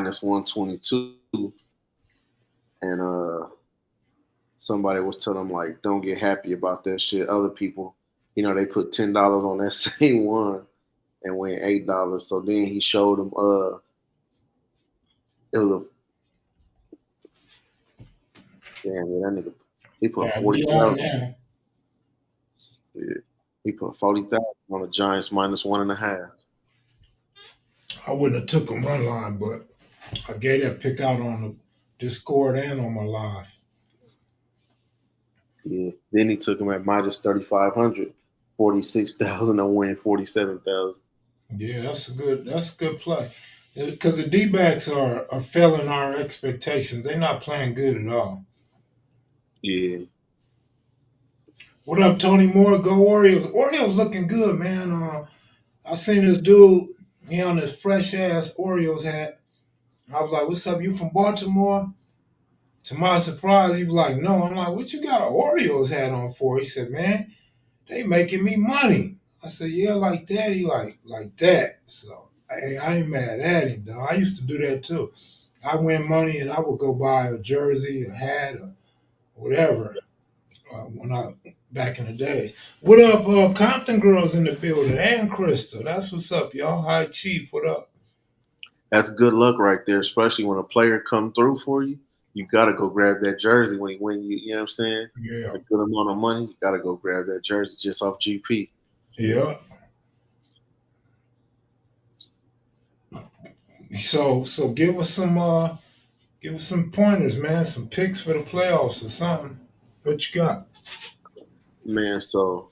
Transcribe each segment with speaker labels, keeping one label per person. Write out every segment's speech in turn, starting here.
Speaker 1: minus 122, and somebody was telling him like, don't get happy about that shit. Other people, they put $10 on that same one and win $8. So then he showed him it was damn man, that nigga he put
Speaker 2: Yeah, we on
Speaker 1: 40,000.
Speaker 2: now.
Speaker 1: Yeah, he put 40,000 on the Giants minus 1.5.
Speaker 2: I wouldn't have took him run line, but I gave that pick out on the Discord and on my live.
Speaker 1: Yeah. Then he took him at minus 3,500, 46,000 and winning 47,000.
Speaker 2: Yeah, that's a good play. Because the D backs are failing our expectations. They're not playing good at all.
Speaker 1: Yeah.
Speaker 2: What up, Tony Moore? Go Orioles. Orioles looking good, man. I seen this dude, he on this fresh ass Orioles hat. I was like, what's up? You from Baltimore? To my surprise, he was like, no. I'm like, what you got an Orioles hat on for? He said, man, they making me money. I said, yeah, like that. He like that. So I ain't mad at him, though. I used to do that too. I win money and I would go buy a jersey, a hat, or whatever. When I back in the day. What up, Compton girls in the building and Crystal? That's what's up, y'all. Hi, Chief. What up?
Speaker 1: That's good luck right there, especially when a player come through for you. You gotta go grab that jersey when he win you. You know what I'm saying?
Speaker 2: Yeah,
Speaker 1: A good amount of money. You gotta go grab that jersey just off GP.
Speaker 2: yeah. So give us some pointers, man. Some picks for the playoffs or something. What you got?
Speaker 1: Man, so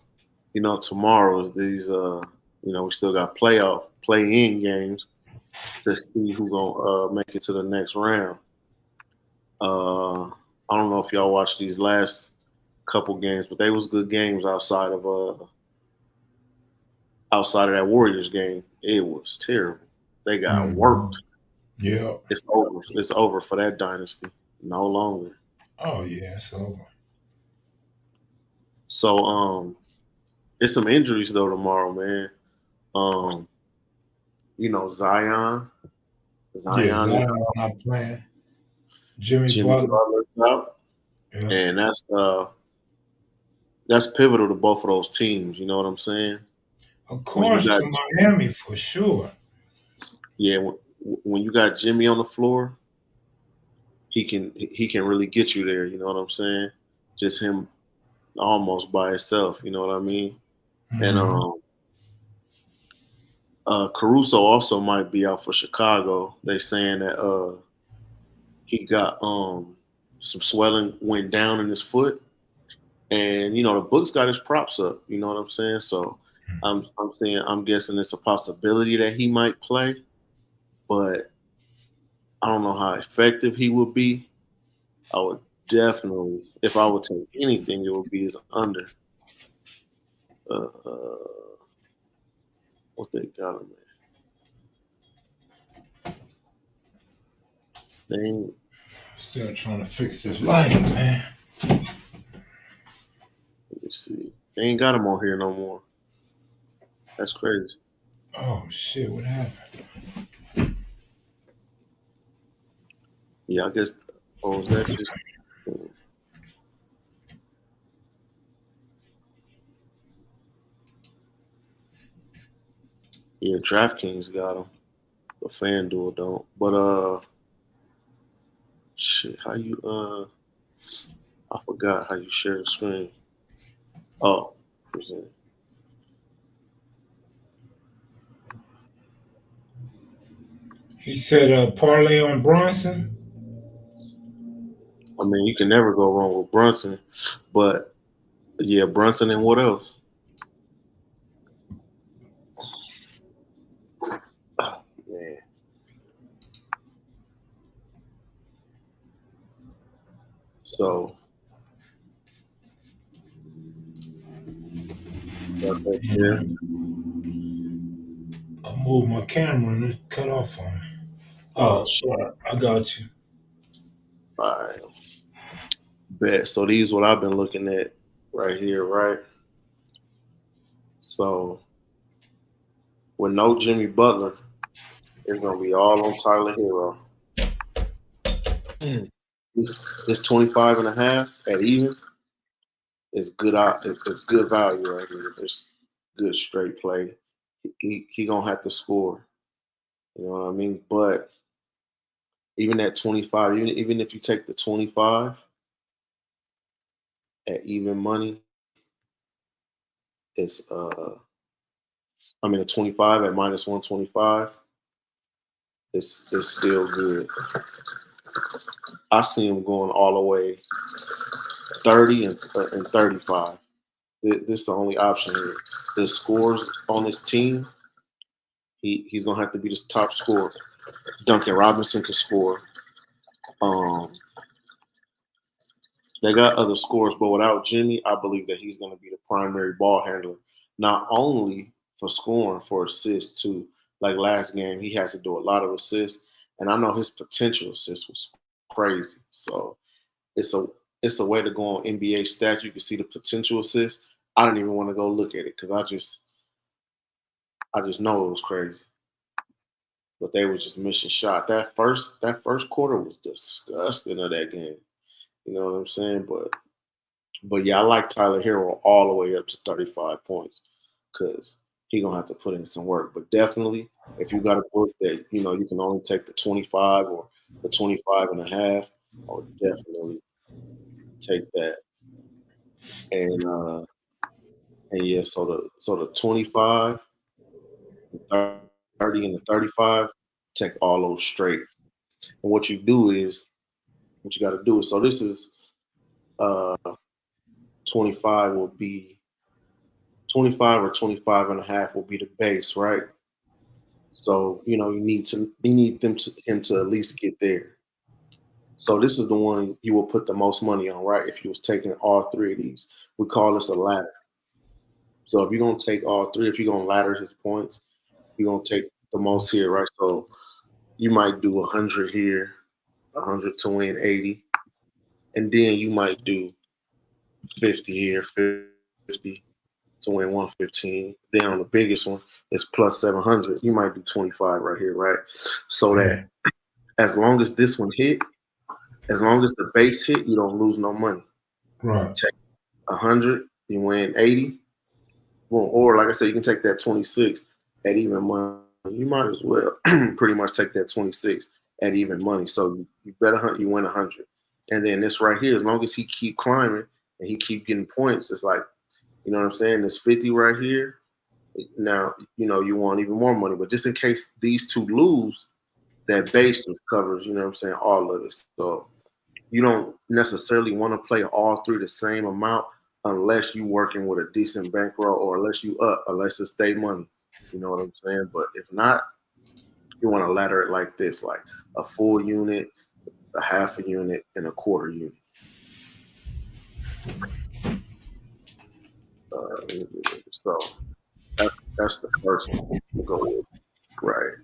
Speaker 1: tomorrow is these we still got playoff play-in games to see who gonna make it to the next round. I don't know if y'all watched these last couple games, but they was good games outside of that Warriors game. It was terrible. They got
Speaker 2: Mhm.
Speaker 1: worked.
Speaker 2: Yeah.
Speaker 1: It's over. It's over for that dynasty. No longer.
Speaker 2: Oh yeah, it's over.
Speaker 1: So it's some injuries though tomorrow, man. Um, Zion.
Speaker 2: Yeah,
Speaker 1: Zion is
Speaker 2: Zion not playing. Jimmy
Speaker 1: Jimmy
Speaker 2: Butler.
Speaker 1: Butler's out.
Speaker 2: Yeah.
Speaker 1: And that's pivotal to both of those teams, you know what I'm saying?
Speaker 2: Of
Speaker 1: When you
Speaker 2: course
Speaker 1: got
Speaker 2: to Miami for sure.
Speaker 1: yeah, when you got Jimmy on the floor, he can really get you there, you know what I'm saying? Just him almost by himself, you know what I mean? And
Speaker 2: Hmm.
Speaker 1: Caruso also might be out for Chicago. They saying that he got some swelling went down in his foot, and the Bucks got his props up. You know what I'm saying? So I'm guessing it's a possibility that he might play, but I don't know how effective he would be. I would definitely, if I would take anything, it would be his under. What they got him at? They ain't,
Speaker 2: Still trying to fix this lighting, man.
Speaker 1: let me see. They ain't got him on here no more. That's crazy.
Speaker 2: Oh shit, what happened?
Speaker 1: Yeah, I guess. Oh, is that just? Yeah, DraftKings got him, but FanDuel don't. But shit, how you I forgot how you share the screen. Oh, present.
Speaker 2: He said parlay on Bronson.
Speaker 1: I mean, you can never go wrong with Brunson, but yeah, Brunson and what else? Oh, man. So got that there.
Speaker 2: I moved my camera and it cut off on me.
Speaker 1: Oh
Speaker 2: Oh,
Speaker 1: shit.
Speaker 2: all right, I got you.
Speaker 1: All right. Bet. So these what I've been looking at right here, right? So with no Jimmy Butler, it's gonna be all on Tyler Hero. This 25 and a half at even is good. It's good value right here. It's good straight play. He gonna have to score. You know what I mean? But even at 25, even if you take the 25 at even money, it's I mean the 25 at minus 125, it's still good. I see him going all the way 30 and 35. This is the only option here. The scores on this team, he's gonna have to be the top scorer. Duncan Robinson could score. Um, they got other scores, but without Jimmy, I believe that he's gonna be the primary ball handler, not only for scoring, for assists too. Like last game, he had to do a lot of assists, and I know his potential assist was crazy. So it's a it's a way to go on NBA stats. You can see the potential assist. I didn't even want to go look at it because I just know it was crazy. But they was just missing shot. That first quarter was disgusting of that game. You know what I'm saying? But yeah, I like Tyler Hero all the way up to 35 points because he gonna have to put in some work. But definitely, if you got a book that you can only take the 25 or the 25 and a half, I would definitely take that. And yeah, so the 25, the 30, and the 35, take all those straight. And what you got to do is, so this is uh 25 will be 25 or 25 and a half will be the base, right? So you need him to at least get there. So this is the one you will put the most money on, right? If you was taking all three of these, we call this a ladder. So if you're gonna take all three, if you're gonna ladder his points, you're gonna take the most here, right? So you might do 100 here, 100 to win 80, and then you might do 50 here, 50 to win 115. Then on the biggest one, it's plus 700. You might do 25 right here, right? So that
Speaker 2: Yeah.
Speaker 1: as long as this one hit, as long as the base hit, you don't lose no money. You
Speaker 2: Right.
Speaker 1: take 100, you win 80. Well, or like I said, you can take that 26 at even money. You might as well pretty much take that 26 at even money. So you bet 100, you win 100. And then this right here, as long as he keep climbing and he keep getting points, it's like, you know what I'm saying? This 50 right here. Now, you want even more money. But just in case these two lose, that base just covers, you know what I'm saying, all of it. So you don't necessarily want to play all three the same amount unless you working with a decent bankroll or unless it's day money. You know what I'm saying? But if not, you want to ladder it like this, like a full unit, a half a unit, and a quarter unit. So that's the first one to go with. Right.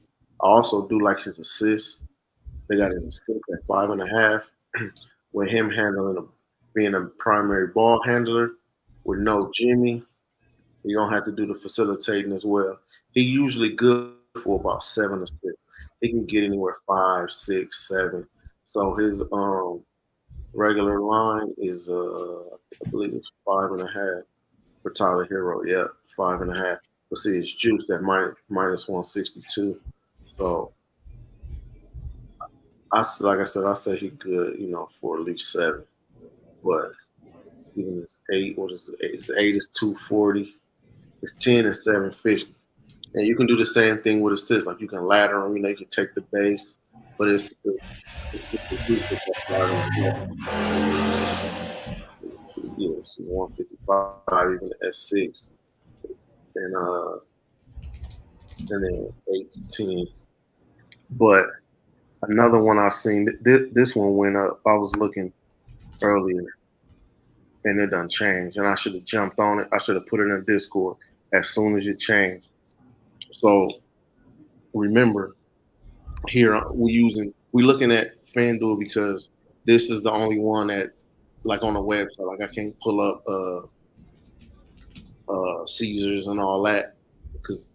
Speaker 1: I also do like his assists. They got his assists at 5.5, with him being a primary ball handler with no Jimmy. You're gonna have to do the facilitating as well. He usually good for about 7 assists. He can get anywhere 5, 6, 7. So his regular line is I believe it's 5.5 for Tyler Hero. Yeah, 5.5. But see, it's juiced at minus 162. So like I said, I say he good, for at least 7. But even his 8, what is it? His 8 is 240. His 10 is 750. And you can do the same thing with assists. Like you can ladder them, you can take the base, but it's just the juice that ladder them. See 155 even at 6, and then 8 to 10. But another one I seen, this one went up. I was looking earlier, and it done changed, and I should have jumped on it. I should have put it in Discord as soon as it changed. So remember, here we looking at FanDuel because this is the only one that, like, on the website, like I can't pull up Caesars and all that because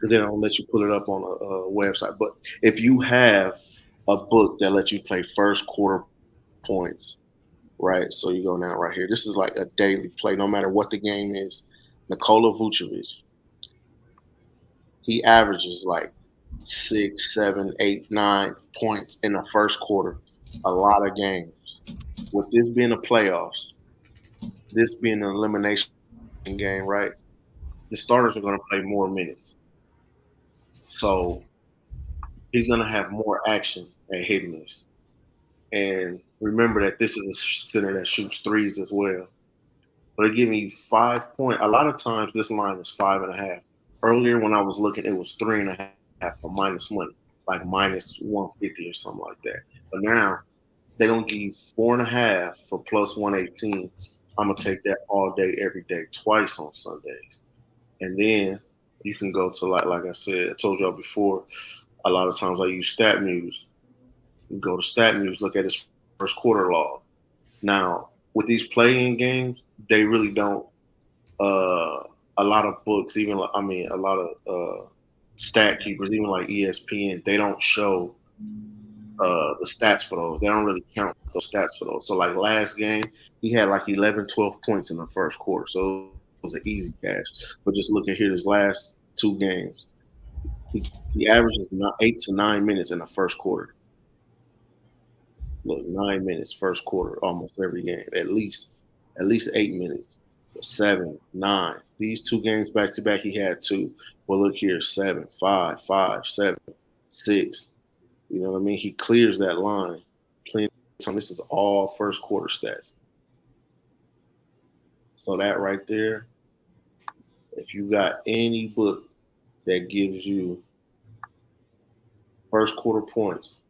Speaker 1: they don't let you pull it up on a website. But if you have a book that lets you play first quarter points, right? So you go now right here. This is like a daily play, no matter what the game is. Nikola Vucevic, he averages like 6, 7, 8, 9 points in the first quarter. A lot of games. With this being the playoffs, this being an elimination game, right? The starters are going to play more minutes. So he's going to have more action at hitting this. And remember that this is a center that shoots threes as well. But they're giving you 5 point. A lot of times this line is 5.5. Earlier when I was looking, it was 3.5 for minus money, like minus 150 or something like that. But now they're gonna give you 4.5 for plus 118. I'm gonna take that all day, every day, twice on Sundays. And then you can go to like I said, I told y'all before, a lot of times I use StatMuse. You go to StatMuse, look at his first quarter log. Now, with these playing games, they really don't. Uh, a lot of books, even I mean, a lot of stat keepers, even like ESPN, they don't show the stats for those. They don't really count those stats for those. So, like last game, he had like 11, 12 points in the first quarter. So it was an easy cash. But just look at here, his last two games, he averages 8 to 9 minutes in the first quarter. Look, 9 minutes first quarter, almost every game, at least 8 minutes, 7, 9. These two games back to back, he had two. Well, look here, 7, 5, 5, 7, 6. You know what I mean? He clears that line. Plenty of time. This is all first quarter stats. So that right there, if you got any book that gives you first quarter points,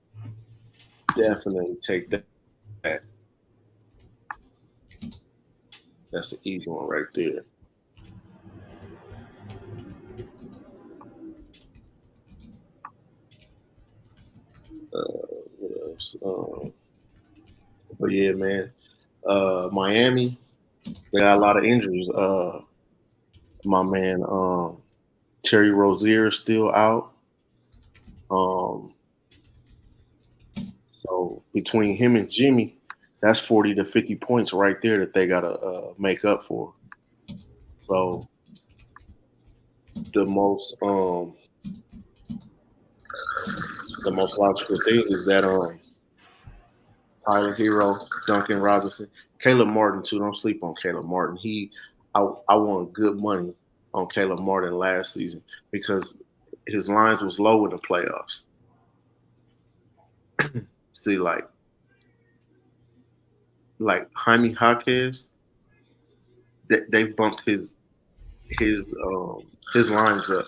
Speaker 1: definitely take that. That's an easy one right there. What else? But yeah, man. Miami, they got a lot of injuries. My man, Terry Rozier is still out. Um, so between him and Jimmy, that's 40 to 50 points right there that they gotta make up for. So the most um, the most logical thing is that Tyler Hero, Duncan Robinson, Caleb Martin too. Don't sleep on Caleb Martin. I won good money on Caleb Martin last season because his lines was low in the playoffs. See, like Jaime Jaquez, they bumped his lines up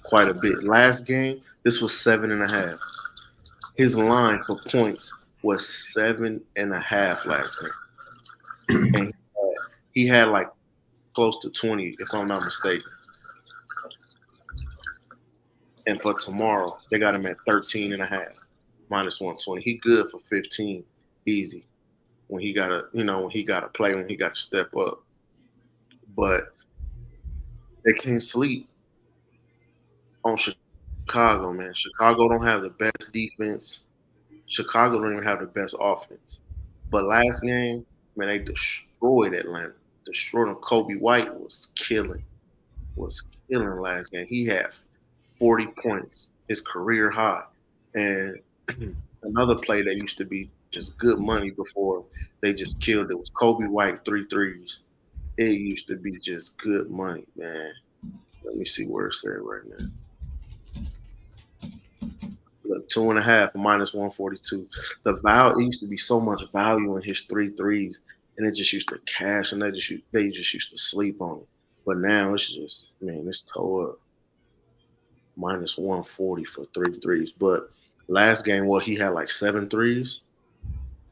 Speaker 1: quite a bit. Last game, this was 7.5. His line for points was 7.5 last game, and he had like close to 20, if I'm not mistaken. And for tomorrow, they got him at 13.5, minus 120. He good for 15, easy. When he gotta, when he gotta play, when he gotta step up. But they can't sleep on Chicago, man. Chicago don't have the best defense. Chicago don't even have the best offense. But last game, man, they destroyed Atlanta. Destroyed them. Kobe White was killing last game. He had 40 points, his career high. And another play that used to be just good money before they just killed it was Kobe White 3 threes. It used to be just good money, man. Let me see where it's at right now. Look, 2.5 minus 142. The value, it used to be so much value in his 3 threes, and it just used to cash, and they just used to sleep on it. But now it's just, man, it's toe up minus 140 for 3 threes. But last game, well, he had like 7 threes.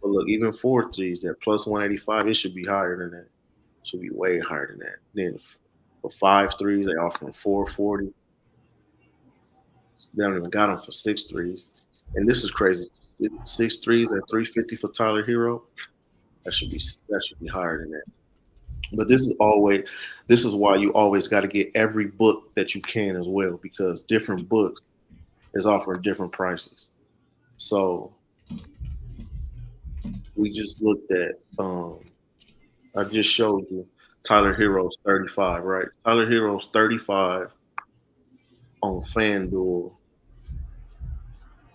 Speaker 1: But look, even 4 threes at plus 185, it should be higher than that. It should be way higher than that. Then for 5 threes, they offer him 440. They don't even got him for 6 threes. And this is crazy. 6 threes at 350 for Tyler Hero. That should be higher than that. But this is why you always got to get every book that you can as well, because different books is offering different prices. So we just looked at. I just showed you Tyler Hero's 35, right? Tyler Hero's 35 on FanDuel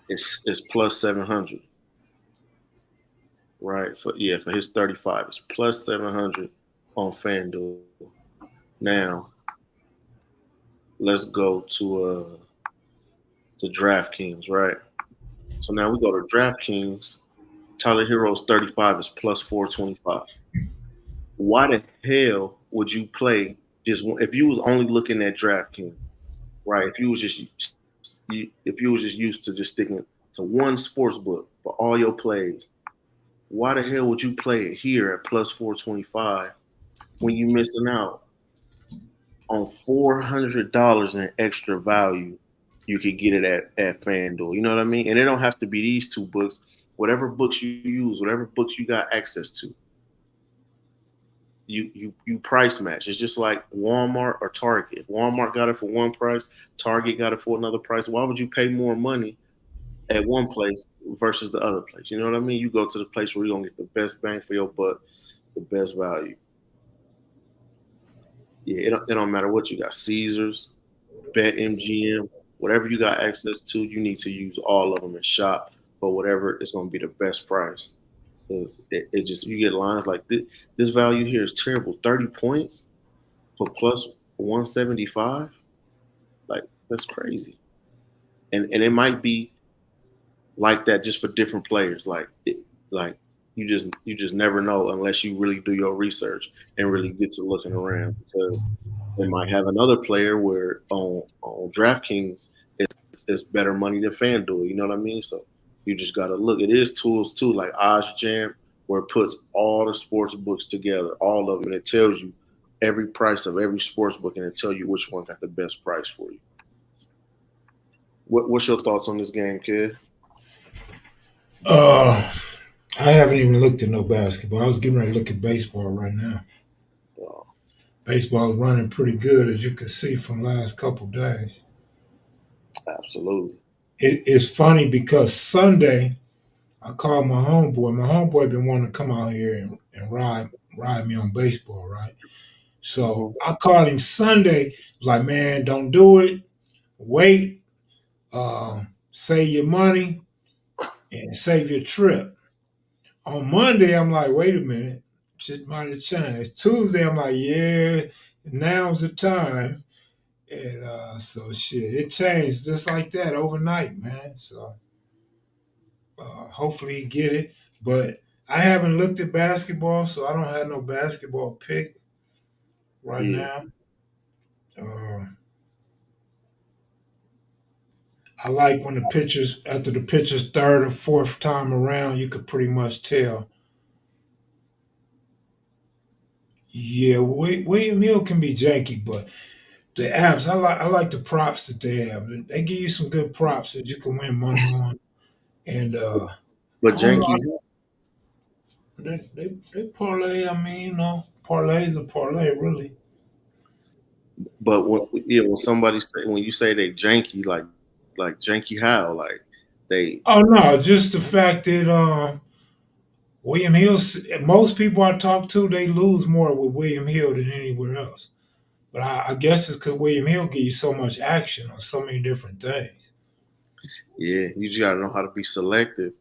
Speaker 1: is plus 700, right? For his 35, it's plus 700 on FanDuel. Now let's go to DraftKings, right? So now we go to DraftKings. Tyler Hero's 35 is plus 425. Why the hell would you play if you was only looking at DraftKings, right? If you was just used to just sticking to one sports book for all your plays, why the hell would you play it here at plus 425 when you missing out on $400 in extra value? You could get it at FanDuel. You know what I mean? And it don't have to be these two books. Whatever books you use, whatever books you got access to, you price match. It's just like Walmart or Target. If Walmart got it for one price, Target got it for another price. Why would you pay more money at one place versus the other place? You know what I mean? You go to the place where you're gonna get the best bang for your buck, the best value. Yeah, it don't matter what you got. Caesars, Bet MGM, whatever you got access to, you need to use all of them and shop for whatever is gonna be the best price. Because it just you get lines like this value here is terrible. 30 points for plus 175. Like that's crazy. And it might be like that just for different players. Like you just never know unless you really do your research and really get to looking around because they might have another player where on DraftKings it's better money than FanDuel. You know what I mean? So you just gotta look. It is tools too, like OddsJam, where it puts all the sports books together, all of them, and it tells you every price of every sports book, and it tell you which one got the best price for you. What's your thoughts on this game, kid?
Speaker 2: Uh, I haven't even looked at no basketball. I was getting ready to look at baseball right now.
Speaker 1: Uh,
Speaker 2: Baseball is running pretty good, as you can see from last couple days.
Speaker 1: Absolutely.
Speaker 2: It's funny because Sunday I called my homeboy. My homeboy been wanting to come out here and ride me on baseball, right? So
Speaker 1: Hmm.
Speaker 2: I called him Sunday. Was like, man, don't do it. Wait. Save your money and save your trip. On Monday, I'm like, wait a minute, shit might have changed. Tuesday, I'm like, yeah, now's the time. And so shit, it changed just like that overnight, man. So hopefully he get it. But I haven't looked at basketball, so I don't have no basketball pick right
Speaker 1: Yeah,
Speaker 2: now. Uh, I like when the pitchers after the pitcher's third or fourth time around, you could pretty much tell. Yeah, William Hill can be janky, but the apps, I like the props that they have. They give you some good props that you can win money on. And
Speaker 1: but
Speaker 2: I don't know,
Speaker 1: Janky,
Speaker 2: they parlay. I mean, parlay is a parlay, really.
Speaker 1: but when somebody say when you say they janky, like janky how they
Speaker 2: Oh no, just the fact that William Hill. Most people I talk to, they lose more with William Hill than anywhere else. But I guess it's because William Hill give you so much action on so many different things.
Speaker 1: yeah, you just gotta know how to be selective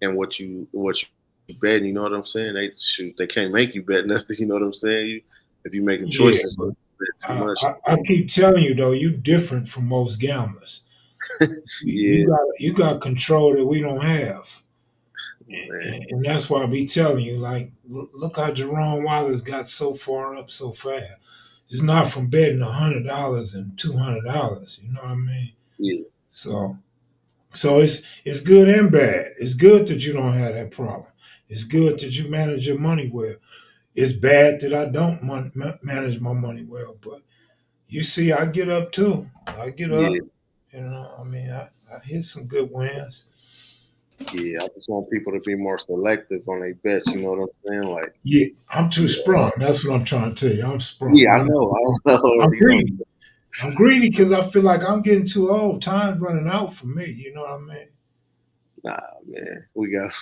Speaker 1: and what you bet. You know what I'm saying? They can't make you bet nothing. You know what I'm saying? If you making
Speaker 2: Yeah,
Speaker 1: choices, you
Speaker 2: but
Speaker 1: bet too much.
Speaker 2: I keep telling you though, you different from most gamblers. You
Speaker 1: Yeah,
Speaker 2: got control that we don't have,
Speaker 1: man.
Speaker 2: and that's why I be telling you. Like, look how Jerome Wallace got so far up so fast. It's not from betting $100 and $200. You know what I mean?
Speaker 1: Yeah,
Speaker 2: So, it's good and bad. It's good that you don't have that problem. It's good that you manage your money well. It's bad that I don't manage my money well. But you see, I get up too. I get
Speaker 1: yeah,
Speaker 2: up. I mean, I hit some good wins.
Speaker 1: yeah. I just want people to be more selective on their bets. You know what I'm saying? Like,
Speaker 2: Yeah, I'm too
Speaker 1: yeah,
Speaker 2: sprung. That's what I'm trying to tell you. I'm sprung.
Speaker 1: yeah. I know. I
Speaker 2: I'm
Speaker 1: already know.
Speaker 2: greedy. I'm greedy because I feel like I'm getting too old. Time's running out for me. You know what I mean?
Speaker 1: Nah, man, we got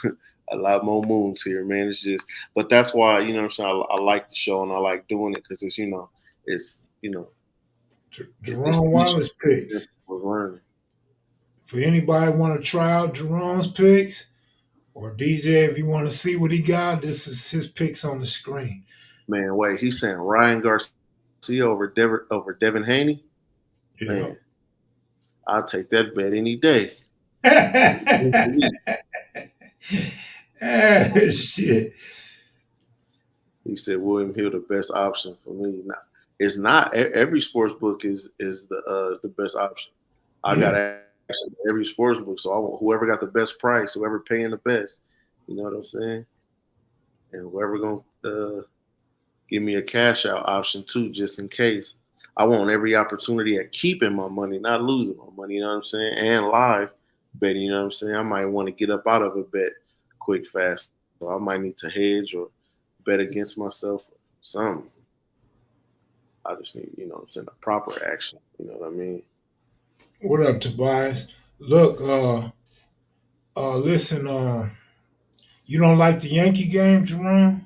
Speaker 1: a lot more moons here, man. It's just, but that's why you know what I'm saying. I like the show and I like doing it because it's it's
Speaker 2: Jerome
Speaker 1: easy
Speaker 2: Wallace picks.
Speaker 1: for learning.
Speaker 2: For anybody want to try out Jerome's picks, or DJ, if you want to see what he got, this is his picks on the screen.
Speaker 1: Man, wait, he's saying Ryan Garcia over Devin Haney. Man,
Speaker 2: Yeah.
Speaker 1: I'll take that bet any day.
Speaker 2: Shit.
Speaker 1: He said William Hill the best option for me. Now, it's not every sports book is the best option. I
Speaker 2: Yeah.
Speaker 1: got access to every sports book, so I want whoever got the best price, whoever paying the best. You know what I'm saying? And whoever gonna give me a cash out option too, just in case. I want every opportunity at keeping my money, not losing my money. You know what I'm saying? And live betting. You know what I'm saying? I might want to get up out of a bet quick, fast. So I might need to hedge or bet against myself or something. I just need, you know what I'm saying, a proper action. You know what I mean?
Speaker 2: What up, Tobias? Look, listen, you don't like the Yankee game, Jerome?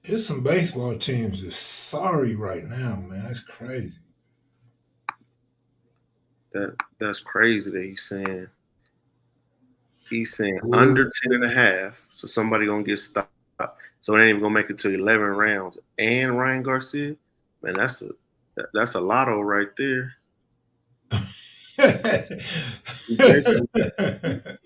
Speaker 2: There's some baseball teams that's sorry right now, man. That's crazy.
Speaker 1: That's crazy that he's saying
Speaker 2: Ooh.
Speaker 1: under 10 and a half. So somebody gonna get stopped. So it ain't even gonna make it to 11 rounds. And Ryan Garcia, man, that's a lotto right there. He basically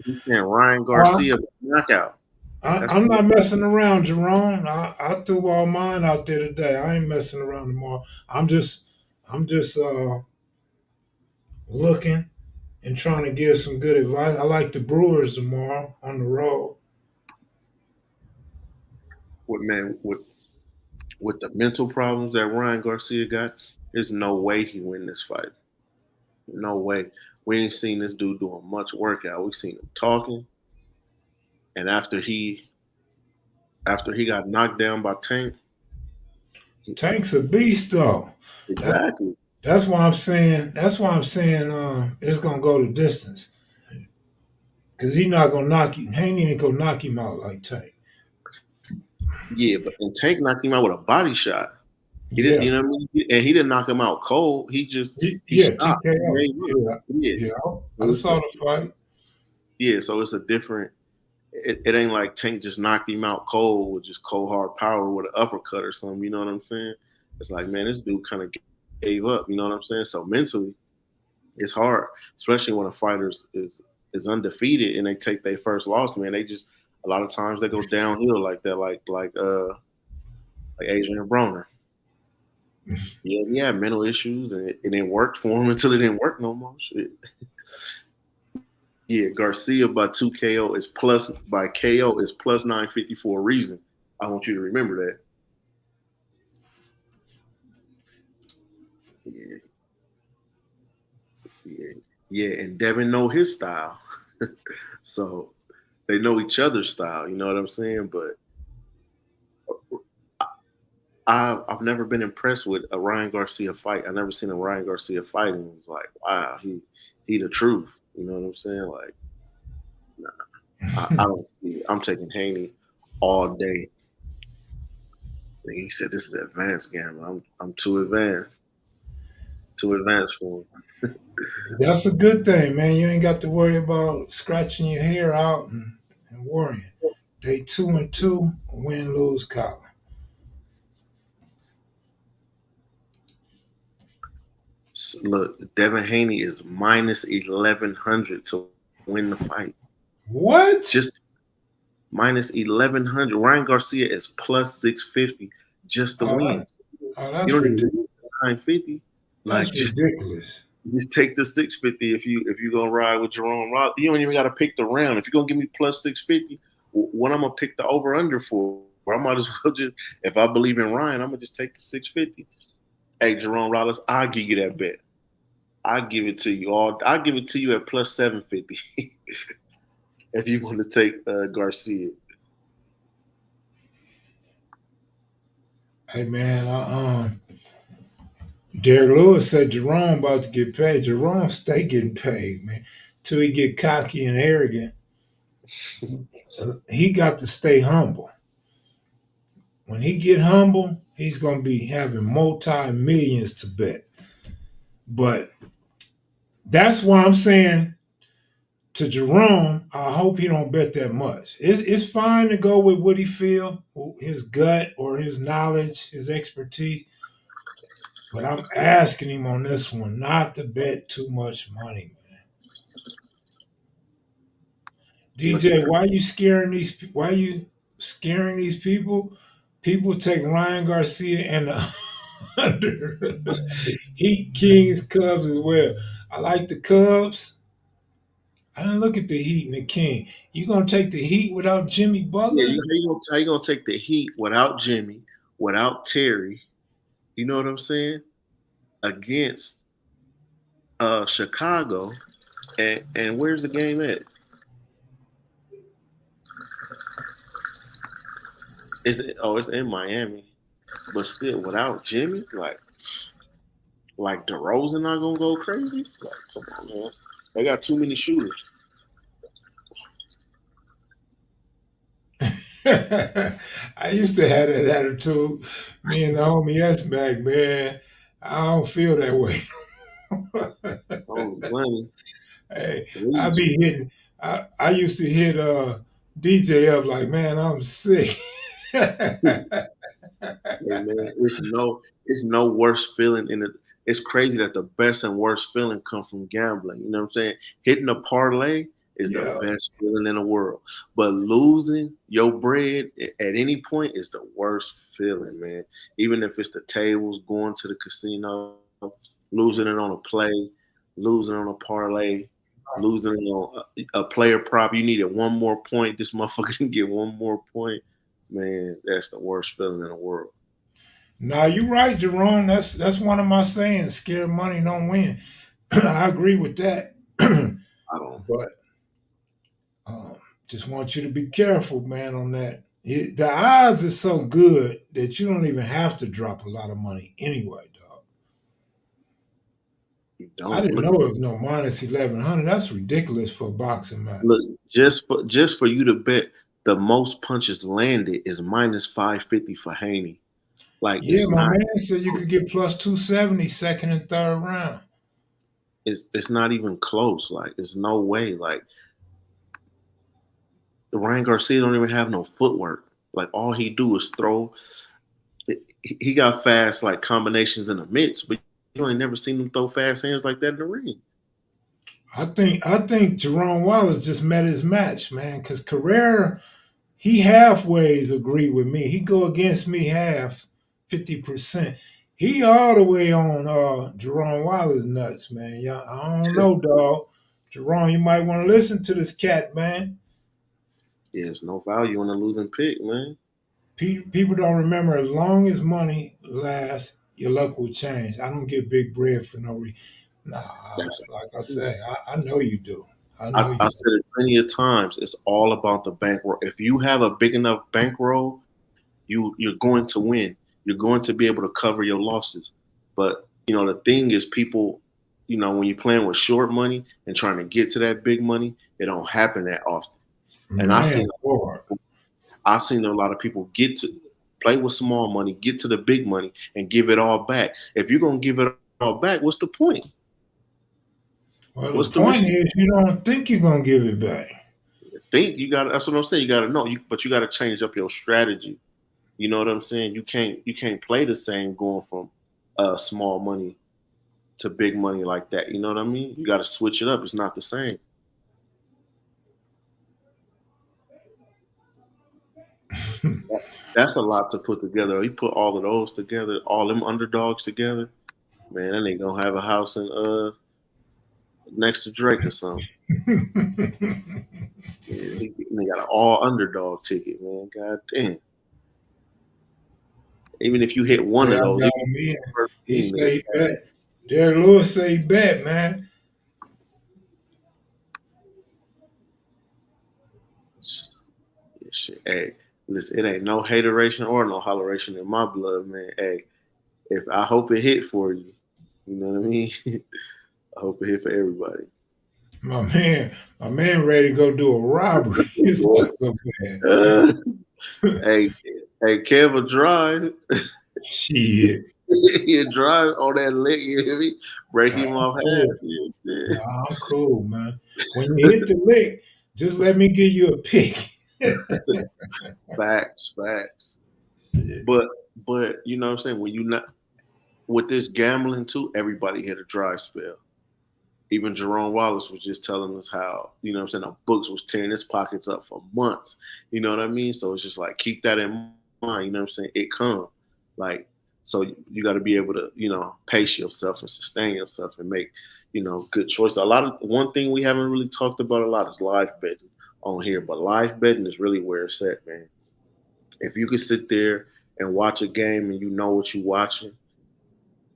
Speaker 1: he's saying Ryan
Speaker 2: I,
Speaker 1: Garcia knockout. That's
Speaker 2: I'm
Speaker 1: what
Speaker 2: not messing around, Jerome. I threw all mine out there today. I ain't messing around tomorrow. I'm just looking and trying to give some good advice. I like the Brewers tomorrow on the road.
Speaker 1: man with the mental problems that Ryan Garcia got. There's no way he win this fight. No way. We ain't seen this dude doing much workout. We seen him talking, and after he got knocked down by Tank,
Speaker 2: Tank's a beast, though. That,
Speaker 1: exactly.
Speaker 2: that's why I'm saying. That's why I'm saying it's gonna go the distance because he's not gonna knock him. Haney ain't gonna knock him out like Tank.
Speaker 1: Yeah, but and Tank knocked him out with a body shot. He didn't,
Speaker 2: Yeah,
Speaker 1: you know what I mean? And he didn't knock him out cold. He
Speaker 2: yeah,
Speaker 1: stopped. He
Speaker 2: TKO.
Speaker 1: gave up.
Speaker 2: Yeah,
Speaker 1: Yeah.
Speaker 2: yeah.
Speaker 1: So
Speaker 2: I
Speaker 1: it's
Speaker 2: saw
Speaker 1: a
Speaker 2: the fight.
Speaker 1: yeah. So it's a different. It ain't like Tank just knocked him out cold with just cold hard power with an uppercut or something. You know what I'm saying? It's like, man, this dude kind of gave up. You know what I'm saying? So mentally, it's hard, especially when a fighter is undefeated and they take their first loss. Man, they just a lot of times they go downhill like that, like Adrian Broner. Yeah, he had mental issues and it didn't work for him until it didn't work no more. Shit. Yeah, Garcia by 2 KO is plus 950 for a reason. I want you to remember that. Yeah, yeah, yeah. And Devin know his style, so they know each other's style. You know what I'm saying? But I've never been impressed with a Ryan Garcia fight. I've never seen a Ryan Garcia fight and it was like, wow, he the truth. You know what I'm saying? Like, I don't see it. I'm taking Haney all day. And he said this is advanced gambling. I'm too advanced for him.
Speaker 2: That's a good thing, man. You ain't got to worry about scratching your hair out and worrying. They 2-2, win lose column.
Speaker 1: Look, Devin Haney is minus 1100 to win the fight. Just
Speaker 2: What?
Speaker 1: minus 1100. Ryan Garcia is plus 650 just to
Speaker 2: Oh,
Speaker 1: win.
Speaker 2: oh,
Speaker 1: You don't need to do 950. Like
Speaker 2: that's ridiculous.
Speaker 1: just take the 650 if you gonna ride with Jerome Roth. You don't even gotta pick the round. If you're gonna give me plus 650, what I'm gonna pick the over under for? I might as well just if I believe in Ryan, I'm gonna just take the 650. Hey, Jerome Rollins, I'll give you that bet. I'll give it to you all. I'll give it to you at plus 750 if you want to take Garcia.
Speaker 2: Hey man, Derek Lewis said Jerome about to get paid. Jerome stay getting paid, man. Till he get cocky and arrogant. He got to stay humble. When he get humble, he's gonna be having multi millions to bet. But that's why I'm saying to Jerome, I hope he don't bet that much. It's fine to go with what he feel, his gut or his knowledge, his expertise. But I'm asking him on this one not to bet too much money, man.
Speaker 1: Look at
Speaker 2: DJ, why you scaring these? Why you scaring these people? People take Ryan Garcia and the under Heat, Kings, Cubs as well. I like the Cubs. I didn't look at the Heat and the King. You gonna take the Heat without Jimmy
Speaker 1: yeah,
Speaker 2: Butler?
Speaker 1: how you gonna take the Heat without Jimmy, without Terry? You know what I'm saying? Against Chicago, and where's the game at? Is it? Oh, it's in Miami, but still without Jimmy, like DeRozan not gonna go crazy? Like, come on, man. They got too many shooters.
Speaker 2: I used to have that attitude. Me and the homie S back, man. I don't feel that way.
Speaker 1: Oh, money,
Speaker 2: Hey, I
Speaker 1: please.
Speaker 2: be hitting. I used to hit DJ up like, man, I'm sick.
Speaker 1: Hey man, it's no worse feeling in it. It's crazy that the best and worst feeling come from gambling. You know what I'm saying? Hitting a parlay is the
Speaker 2: Yeah.
Speaker 1: best feeling in the world, but losing your bread at any point is the worst feeling, man. Even if it's the tables, going to the casino, losing it on a play, losing on a parlay, losing on a player prop. You needed one more point. This motherfucker can get one more point. Man, that's the worst feeling in the world.
Speaker 2: Now you right, Jerome. That's one of my sayings. Scared money don't win. I agree with that.
Speaker 1: I don't.
Speaker 2: But um, just want you to be careful, man, on that. The odds are so good that you don't even have to drop a lot of money anyway, dog.
Speaker 1: You
Speaker 2: I
Speaker 1: don't
Speaker 2: didn't
Speaker 1: look
Speaker 2: know it was no minus 1100. That's ridiculous for a boxing match.
Speaker 1: look just for you to bet the most punches landed is minus 550 for Haney. Like
Speaker 2: Yeah,
Speaker 1: it's
Speaker 2: my
Speaker 1: not
Speaker 2: man said you could get plus 270 second and third round.
Speaker 1: it's not even close. Like there's no way. Like Ryan Garcia don't even have no footwork. Like all he do is throw. He got fast like combinations in the mix, but you ain't never seen him throw fast hands like that in the ring.
Speaker 2: I think Jerome Wallace just met his match, man, because Carrera, he halfways agree with me. He go against me half, 50%. He all the way on Jerome Wallace nuts, man. Yeah, I don't know, dog. Jerome, you might want to listen to this cat, man.
Speaker 1: Yeah, there's no value in a losing pick, man.
Speaker 2: People don't remember as long as money lasts, your luck will change. I don't get big bread for no reason. Nah,
Speaker 1: That's
Speaker 2: like I say, I know you do. I know
Speaker 1: I
Speaker 2: you
Speaker 1: said it plenty of times. It's all about the bankroll. If you have a big enough bankroll, you're going to win. You're going to be able to cover your losses. But the thing is, people, when you're playing with short money and trying to get to that big money, it don't happen that often.
Speaker 2: do.
Speaker 1: And
Speaker 2: Man, boy.
Speaker 1: I've seen a lot of people get to play with small money, get to the big money, and give it all back. If you're gonna give it all back, what's the point?
Speaker 2: Well,
Speaker 1: What's
Speaker 2: the
Speaker 1: the reason?
Speaker 2: point is, you don't think you're gonna give it back.
Speaker 1: Think you got. That's what I'm saying. You got to know. But you got to change up your strategy. You know what I'm saying? You can't play the same going from small money to big money like that. You know what I mean? You got to switch it up. It's not the same. That's a lot to put together. You put all of those together, all them underdogs together, man. Then they gonna have a house in next to Drake or something. Yeah, they got an all underdog ticket, man. God damn. Even if you hit one
Speaker 2: Yeah,
Speaker 1: of
Speaker 2: I
Speaker 1: those,
Speaker 2: got
Speaker 1: if you
Speaker 2: him in.
Speaker 1: first
Speaker 2: He
Speaker 1: team,
Speaker 2: say
Speaker 1: nigga,
Speaker 2: he bet. Derek Lewis say he bet, man.
Speaker 1: yeah, shit. Hey, listen, it ain't no hateration or no holleration in my blood, man. Hey, if I hope it hit for you, you know what I mean? I hope it hit for everybody.
Speaker 2: My man, ready to go do a robbery. It's
Speaker 1: Boy.
Speaker 2: not so bad.
Speaker 1: Uh, hey, hey, Kev will drive.
Speaker 2: Shit.
Speaker 1: He'll drive on that lick, you hear me? Break
Speaker 2: Nah,
Speaker 1: him
Speaker 2: I'm
Speaker 1: off
Speaker 2: cool.
Speaker 1: half. Yeah.
Speaker 2: Nah, I'm cool, man. When you hit the lick, just let me give you a pick.
Speaker 1: Facts, facts.
Speaker 2: Shit.
Speaker 1: But you know what I'm saying? When you not with this gambling too, everybody had a dry spell. Even Jerome Wallace was just telling us how, you know what I'm saying, the books was tearing his pockets up for months. You know what I mean? So it's just like keep that in mind, you know what I'm saying? It come. Like so you gotta be able to, pace yourself and sustain yourself and make, good choices. A lot of one thing we haven't really talked about a lot is live betting on here, but live betting is really where it's at, man. If you could sit there and watch a game and you know what you're watching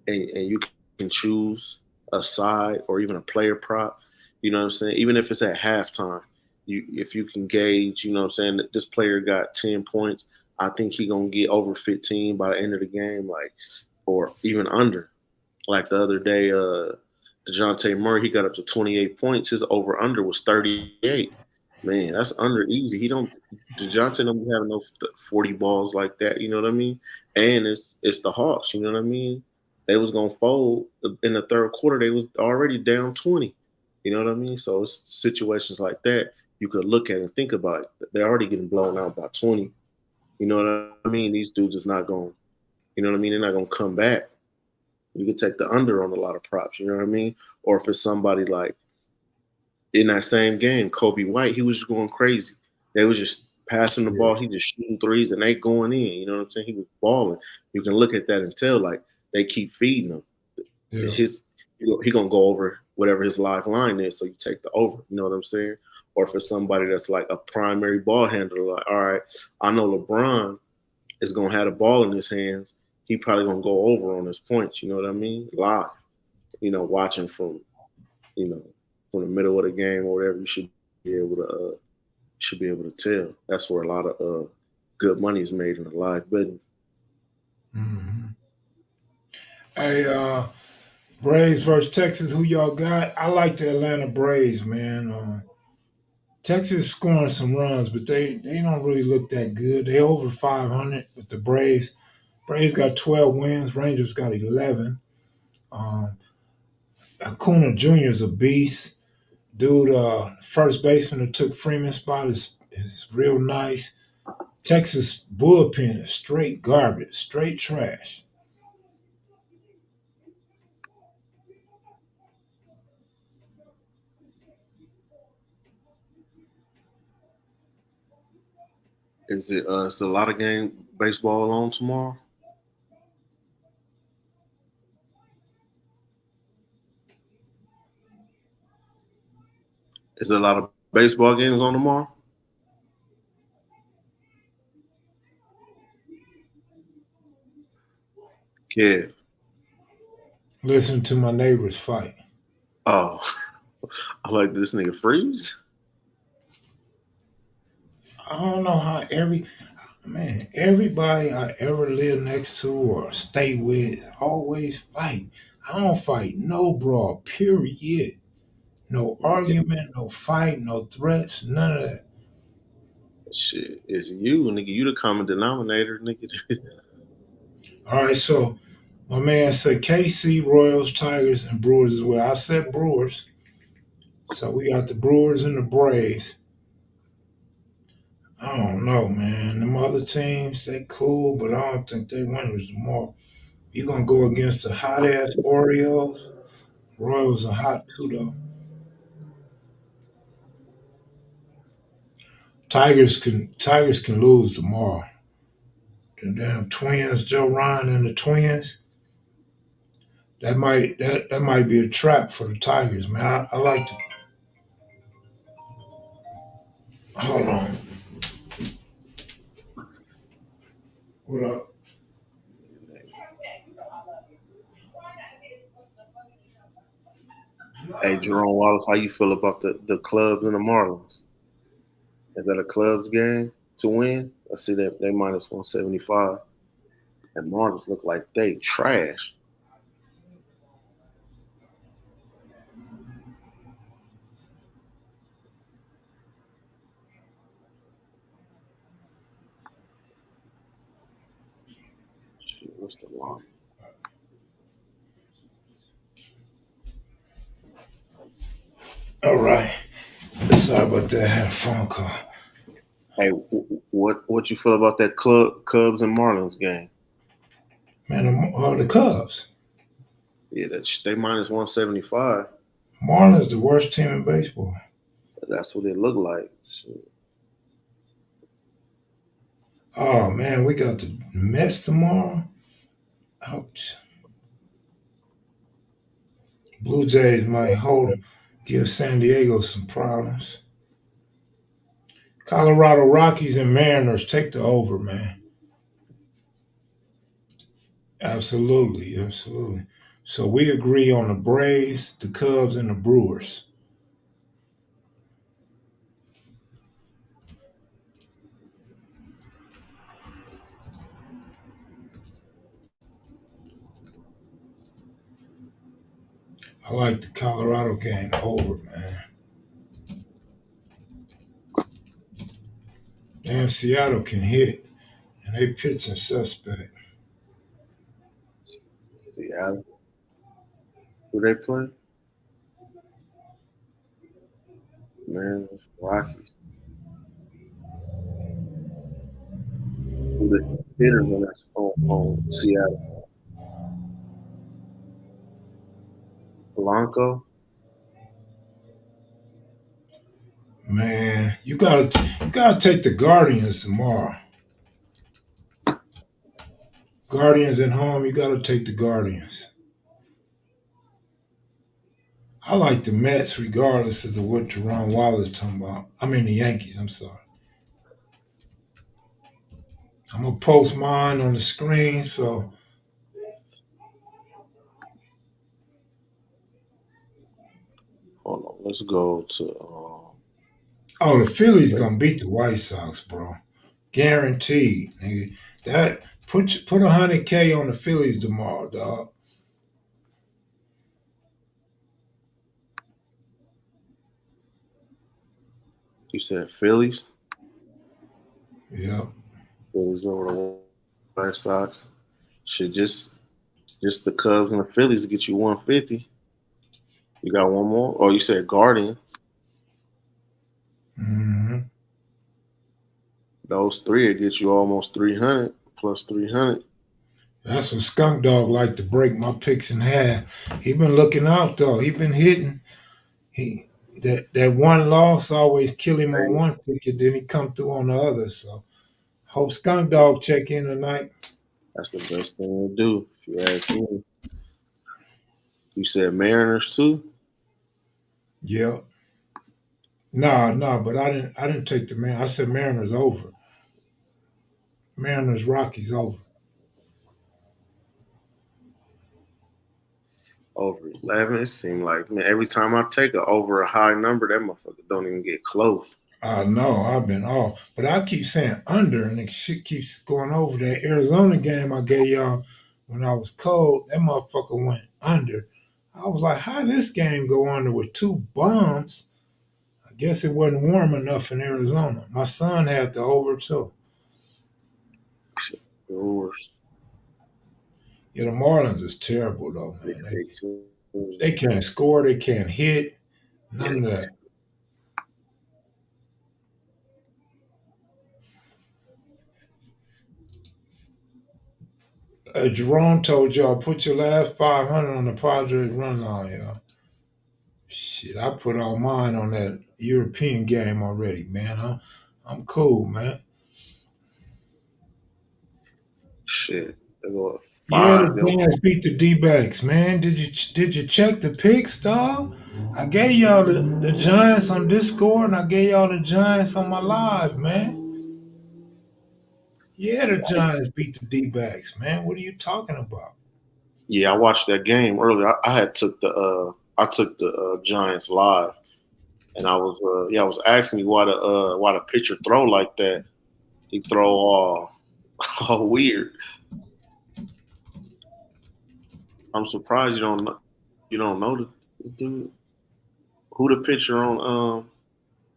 Speaker 1: and you can choose a side or even a player prop, you know what I'm saying? Even if it's at halftime, if you can gauge, you know what I'm saying, that this player got 10 points, I think he gonna get over 15 by the end of the game, like, or even under. Like the other day, DeJounte Murray, he got up to 28 points. His over under was 38. Man, that's under easy. He don't DeJounte don't be having no 40 balls like that. You know what I mean? And it's the Hawks. You know what I mean? They was gonna fold in the third quarter. They was already down 20. You know what I mean? So it's situations like that you could look at and think about. They're already getting blown out by 20. You know what I mean? These dudes is not going. You know what I mean? They're not gonna come back. You could take the under on a lot of props. You know what I mean? Or if it's somebody like in that same game, Kobe White, he was just going crazy. They was just passing the ball.
Speaker 2: Yeah.
Speaker 1: He just shooting threes and they going in. You know what I'm saying? He was balling. You can look at that and tell like they keep feeding him.
Speaker 2: Yeah.
Speaker 1: His he gonna go over whatever his live line is. So you take the over. You know what I'm saying? Or for somebody that's like a primary ball handler, like all right, I know LeBron is gonna have the ball in his hands. He probably gonna go over on his points. You know what I mean? Live. Watching you know from the middle of the game or whatever. You should be able to tell. That's where a lot of good money is made in the live betting.
Speaker 2: Hmm. Hey, Braves versus Texas. Who y'all got? I like the Atlanta Braves, man. Texas scoring some runs, but they don't really look that good. They over 500 with the Braves. Braves got 12 wins. Rangers got 11. Um, Acuna Jr. is a beast. Dude, first baseman that took Freeman's spot is real nice. Texas bullpen is straight garbage, straight trash.
Speaker 1: Is a lot of game baseball on tomorrow? Is there a lot of baseball games on tomorrow? Kev.
Speaker 2: Listen to my neighbors fight.
Speaker 1: Oh, I like this nigga freeze.
Speaker 2: I don't know how everybody I ever lived next to or stay with always fight. I don't fight no brawl, period. No argument, no fight, no threats, none of that.
Speaker 1: Shit, it's you, nigga. You the common denominator, nigga.
Speaker 2: All right, so my man said KC, Royals, Tigers, and Brewers as well. I said Brewers. So we got the Brewers and the Braves. I don't know, man. Them other teams, they cool, but I don't think they winners tomorrow. You gonna go against the hot ass Orioles? Royals are hot too, though. Tigers can lose tomorrow. The damn Twins, Joe Ryan and the Twins. That might be a trap for the Tigers, man. I like to hold on. What up?
Speaker 1: Hey, Jerome Wallace, how you feel about the Cubs and the Marlins? Is that a Cubs game? to win. I see that they minus 175. And Marlins look like they trash. Shit, what's the line?
Speaker 2: All right. Sorry about that. I had a phone call.
Speaker 1: Hey, what you feel about that club Cubs and Marlins game?
Speaker 2: Man, the Cubs.
Speaker 1: Yeah, they minus 175.
Speaker 2: Marlins the worst team in baseball.
Speaker 1: That's what it looked like. Shit.
Speaker 2: Oh man, we got the Mets tomorrow. Ouch. Blue Jays might give San Diego some problems. Colorado Rockies and Mariners take the over, man. Absolutely, absolutely. So we agree on the Braves, the Cubs, and the Brewers. I like the Colorado game over, man. Damn, Seattle can hit, and they pitching suspect.
Speaker 1: Seattle, who they play? Mariners, Rockies. Who the hitters on on Seattle? Blanco.
Speaker 2: Man, you gotta take the Guardians tomorrow. Guardians at home, you gotta take the Guardians. I like the Mets regardless of what Jerome Wallace talking about. I mean the Yankees, I'm sorry. I'm gonna post mine on the screen, so
Speaker 1: Hold on, let's go to
Speaker 2: oh the Phillies gonna beat the White Sox, bro. Guaranteed, nigga. That put 100K on the Phillies tomorrow, dog.
Speaker 1: you said Phillies.
Speaker 2: Yeah.
Speaker 1: Phillies over the White Sox. Should just the Cubs and the Phillies to get you 150. You got one more? Oh, you said Guardian.
Speaker 2: Hmm.
Speaker 1: Those three will get you almost 300 plus 300.
Speaker 2: That's what Skunk Dog like to break my picks in half. He been looking out though. He been hitting. He that one loss always kill him on one ticket, then he come through on the other. So hope Skunk Dog check in tonight.
Speaker 1: That's the best thing to do, if you ask me. You said Mariners too?
Speaker 2: Yeah. Nah, but I didn't take the man. I said Mariners over. Mariners Rockies over.
Speaker 1: Over 11. It seemed like, man, every time I take a over a high number, that motherfucker don't even get close.
Speaker 2: I know I've been off, but I keep saying under, and the shit keeps going over. That Arizona game I gave y'all when I was cold, that motherfucker went under. I was like, how this game go under with two bums? I guess it wasn't warm enough in Arizona. My son had the over too.
Speaker 1: Shit, Brewers,
Speaker 2: Yeah, the Marlins is terrible though, man. They,
Speaker 1: 6-2.
Speaker 2: they can't score, they can't hit,
Speaker 1: Yeah,
Speaker 2: none of that. Jerome told y'all put your last 500 on the Padres run line, y'all. Shit, I put all mine on that European game already, man. I'm cool, man.
Speaker 1: shit. They go at
Speaker 2: Yeah,
Speaker 1: five.
Speaker 2: the Giants beat the D-backs, man. Did you check the picks, dog? I gave y'all the Giants on Discord, and I gave y'all the Giants on my live, man. Yeah, the Giants beat the D-backs, man. What are you talking about?
Speaker 1: Yeah, I watched that game earlier. I had took I took the Giants live, and I was asking me why the pitcher throw like that, He throw all all weird. I'm surprised you don't know the dude who the pitcher on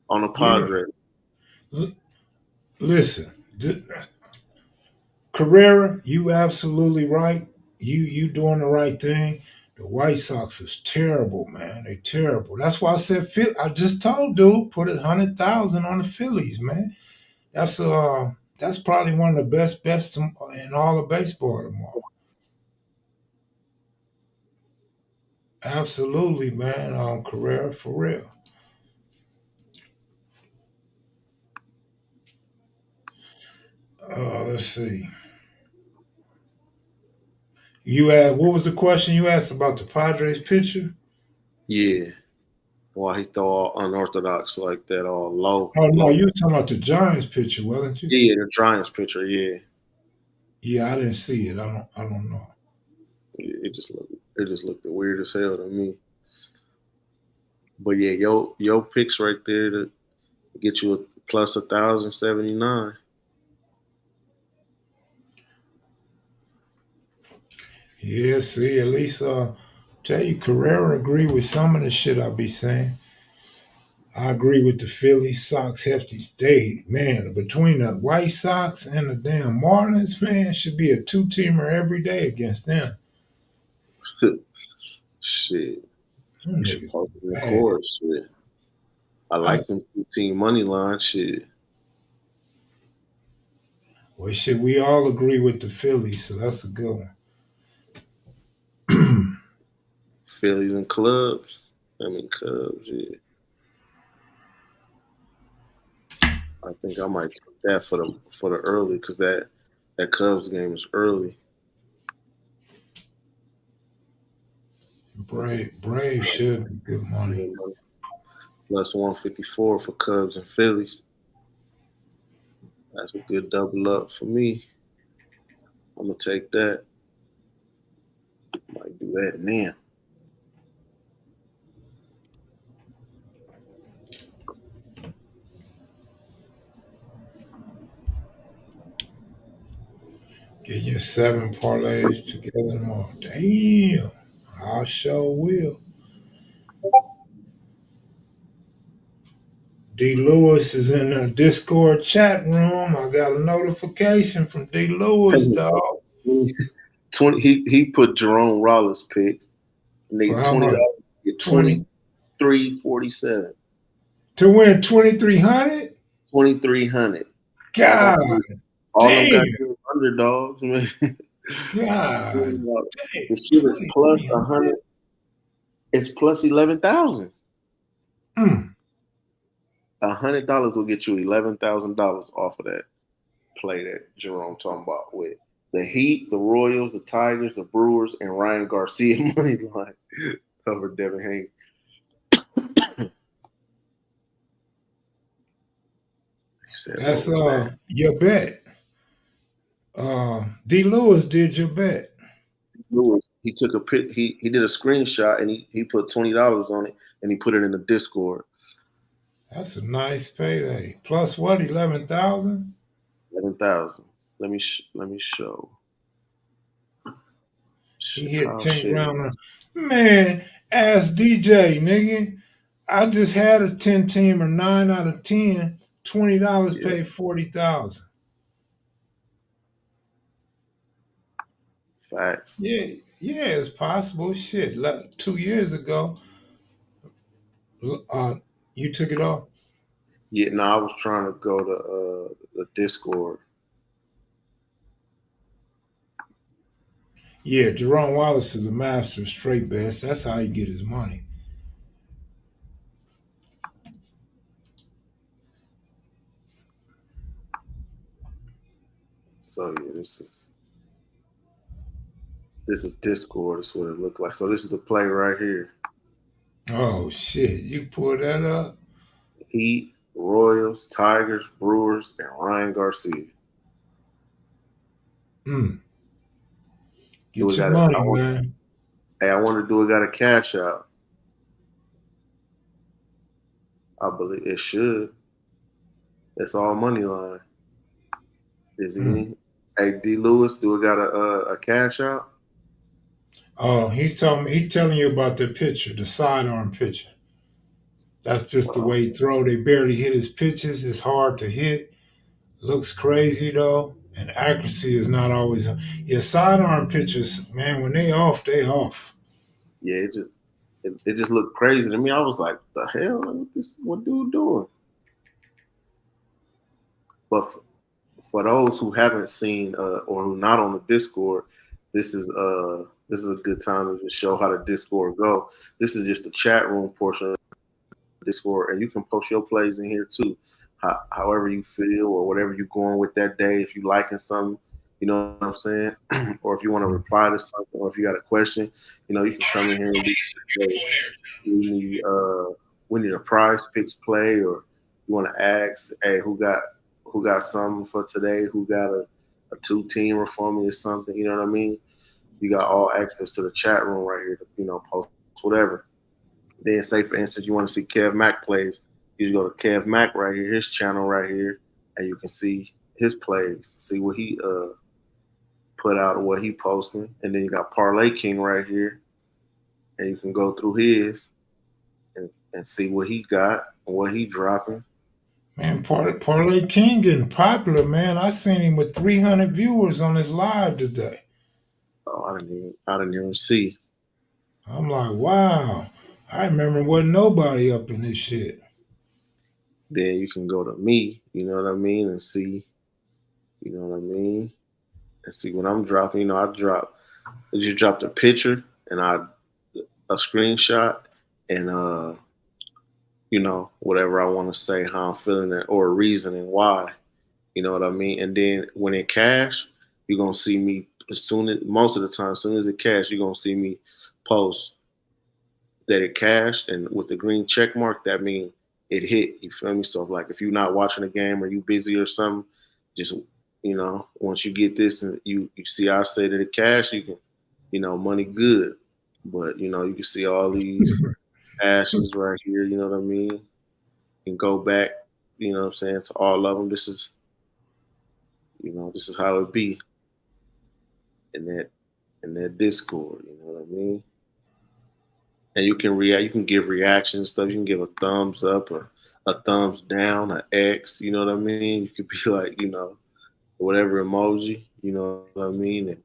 Speaker 1: the
Speaker 2: Yeah.
Speaker 1: Padres.
Speaker 2: L- Listen, Carrera, you absolutely right. You doing the right thing. The White Sox is terrible, man. They terrible. That's why I said I just told dude put 100,000 on the Phillies, man. That's probably one of the best bets in all of baseball tomorrow. Absolutely, man. Carrera for real. Let's see. You asked what was the question you asked about the Padres pitcher?
Speaker 1: Yeah. Why he throw all unorthodox like that, all
Speaker 2: Oh no,
Speaker 1: low.
Speaker 2: you were talking about the Giants pitcher, wasn't you?
Speaker 1: Yeah, the Giants pitcher. Yeah,
Speaker 2: Yeah, I didn't see it. I don't know.
Speaker 1: it just looked weird as hell to me. But yeah, yo picks right there to get you a plus 1,079.
Speaker 2: Yeah, see, at least tell you Carrera agree with some of the shit I be saying. I agree with the Phillies, Sox, hefty. They man, between the White Sox and the damn Marlins, man, should be a two-teamer every day against them.
Speaker 1: Shit,
Speaker 2: Them
Speaker 1: you should
Speaker 2: niggas
Speaker 1: post in the
Speaker 2: bad.
Speaker 1: court. Shit, I
Speaker 2: I,
Speaker 1: like them team money line. Shit,
Speaker 2: well, shit, we all agree with the Phillies, so that's a good one.
Speaker 1: Phillies and clubs. I mean Cubs. Yeah, I think I might take that for the early because that Cubs game is early.
Speaker 2: Brave should be good money.
Speaker 1: Yeah, plus 154 for Cubs and Phillies. That's a good double up for me. I'm gonna take that. Might do that now.
Speaker 2: Get your seven parlays together tomorrow. Damn, I sure will. D. Lewis is in the Discord chat room. I got a notification from D. Lewis, dog.
Speaker 1: 20. He put Jerome Rollins picks.
Speaker 2: For
Speaker 1: Need
Speaker 2: how
Speaker 1: $20
Speaker 2: much?
Speaker 1: to get
Speaker 2: 20
Speaker 1: 23.47.
Speaker 2: to win 2,300?
Speaker 1: 2,300.
Speaker 2: God
Speaker 1: All them
Speaker 2: damn.
Speaker 1: goddamn underdogs, man.
Speaker 2: God
Speaker 1: The
Speaker 2: damn.
Speaker 1: shit is plus
Speaker 2: 2,300?
Speaker 1: 100. It's plus 11,000.
Speaker 2: Mm.
Speaker 1: $100 will get you $11,000 off of that play that Jerome talking about with the Heat, the Royals, the Tigers, the Brewers, and Ryan Garcia money line over Devin Haney. He said, "What
Speaker 2: That's
Speaker 1: was that?"
Speaker 2: your bet. D. Lewis did your bet.
Speaker 1: Lewis, he took a pic. He did a screenshot and he put $20 on it and he put it in the Discord.
Speaker 2: That's a nice payday. Plus what? 11,000?
Speaker 1: 11,000. Let me show.
Speaker 2: He hit
Speaker 1: Chicago
Speaker 2: 10
Speaker 1: shit.
Speaker 2: grand. Man, ask DJ, nigga. I just had a 10 team or 9 out of 10. $20
Speaker 1: Yeah,
Speaker 2: paid 40,000.
Speaker 1: facts.
Speaker 2: Yeah, yeah, it's possible. Shit, 2 years ago, uh, you took it off.
Speaker 1: Yeah, no, I was trying to go to the Discord.
Speaker 2: Yeah, Jerome Wallace is a master of straight bets. That's how he get his money.
Speaker 1: So yeah, this is Discord. That's what it looked like. So this is the play right here.
Speaker 2: Oh shit, you pull that up.
Speaker 1: Heat, Royals, Tigers, Brewers, and Ryan Garcia.
Speaker 2: Mm,
Speaker 1: Do
Speaker 2: get
Speaker 1: we
Speaker 2: your
Speaker 1: got it?
Speaker 2: money, man.
Speaker 1: Hey, I want to do it. Got a cash out. I believe it should. It's all money line. Is
Speaker 2: Mm.
Speaker 1: he? Hey, D. Lewis, do we got a cash out?
Speaker 2: Oh, he telling you about the pitcher, the sidearm pitcher. That's just the
Speaker 1: Uh,
Speaker 2: way he throw. They barely hit his pitches. It's hard to hit. Looks crazy though, and accuracy is not always. Yeah, sidearm pitchers, man, when they off, they off.
Speaker 1: yeah, it just looked crazy to me. I was like, the hell, what dude doing? But for those who haven't seen or who not on the Discord, this is a good time to just show how the Discord go. This is just the chat room portion of the Discord, and you can post your plays in here too. However you feel or whatever you're going with that day. If you liking something, you know what I'm saying, or if you want to reply to something, or if you got a question, you can come in here and be, we need we need a prize picks play, or you want to ask, hey, who got something for today? Who got a two teamer for me or something? You know what I mean? You got all access to the chat room right here to post whatever. Then say for instance you want to see Kev Mack plays, you just go to Kev Mack right here, his channel right here, and you can see his plays, see what he put out or what he posting, and then you got Parlay King right here, and you can go through his and see what he got and what he dropping.
Speaker 2: Man, Parlay King getting popular, man. I seen him with 300 viewers on his live today.
Speaker 1: Oh, I didn't even see.
Speaker 2: I'm like, wow. I remember wasn't nobody up in this shit.
Speaker 1: Then you can go to me, you know what I mean, and see, you know what I mean, and see what I'm dropping. I just dropped a picture and a screenshot and whatever I want to say, how I'm feeling it, or a reason and why. You know what I mean? And then when it cash, you're gonna see me as soon as most of the time, as soon as it cash, you're gonna see me post that it cashed, and with the green check mark, that means it hit. You feel me? So like if you're not watching a game or you busy or something, just once you get this and you see I say that it cashed, you can, money good. But you can see all these ashes right here, you know what I mean? And go back, you know what I'm saying, to all of them. This is how it be in that Discord, you know what I mean? And you can react. You can give reaction stuff. You can give a thumbs up or a thumbs down, an X. You know what I mean? You could be like, whatever emoji. You know what I mean? And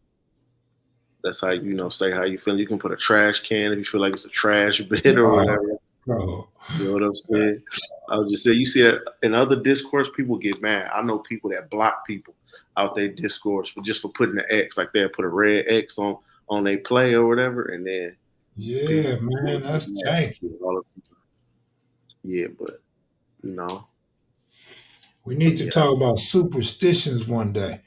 Speaker 1: that's how say how you feel. You can put a trash can if you feel like it's a trash bit or
Speaker 2: Oh,
Speaker 1: whatever.
Speaker 2: bro.
Speaker 1: You know what I'm saying? I was just saying, you see that in other discourse, people get mad. I know people that block people out their discourse for putting an X, like they'll put a red X on their play or whatever, and then people
Speaker 2: Yeah, man,
Speaker 1: get
Speaker 2: that's
Speaker 1: mad.
Speaker 2: janky.
Speaker 1: Yeah, but you know,
Speaker 2: We need to
Speaker 1: yeah,
Speaker 2: talk about superstitions one day.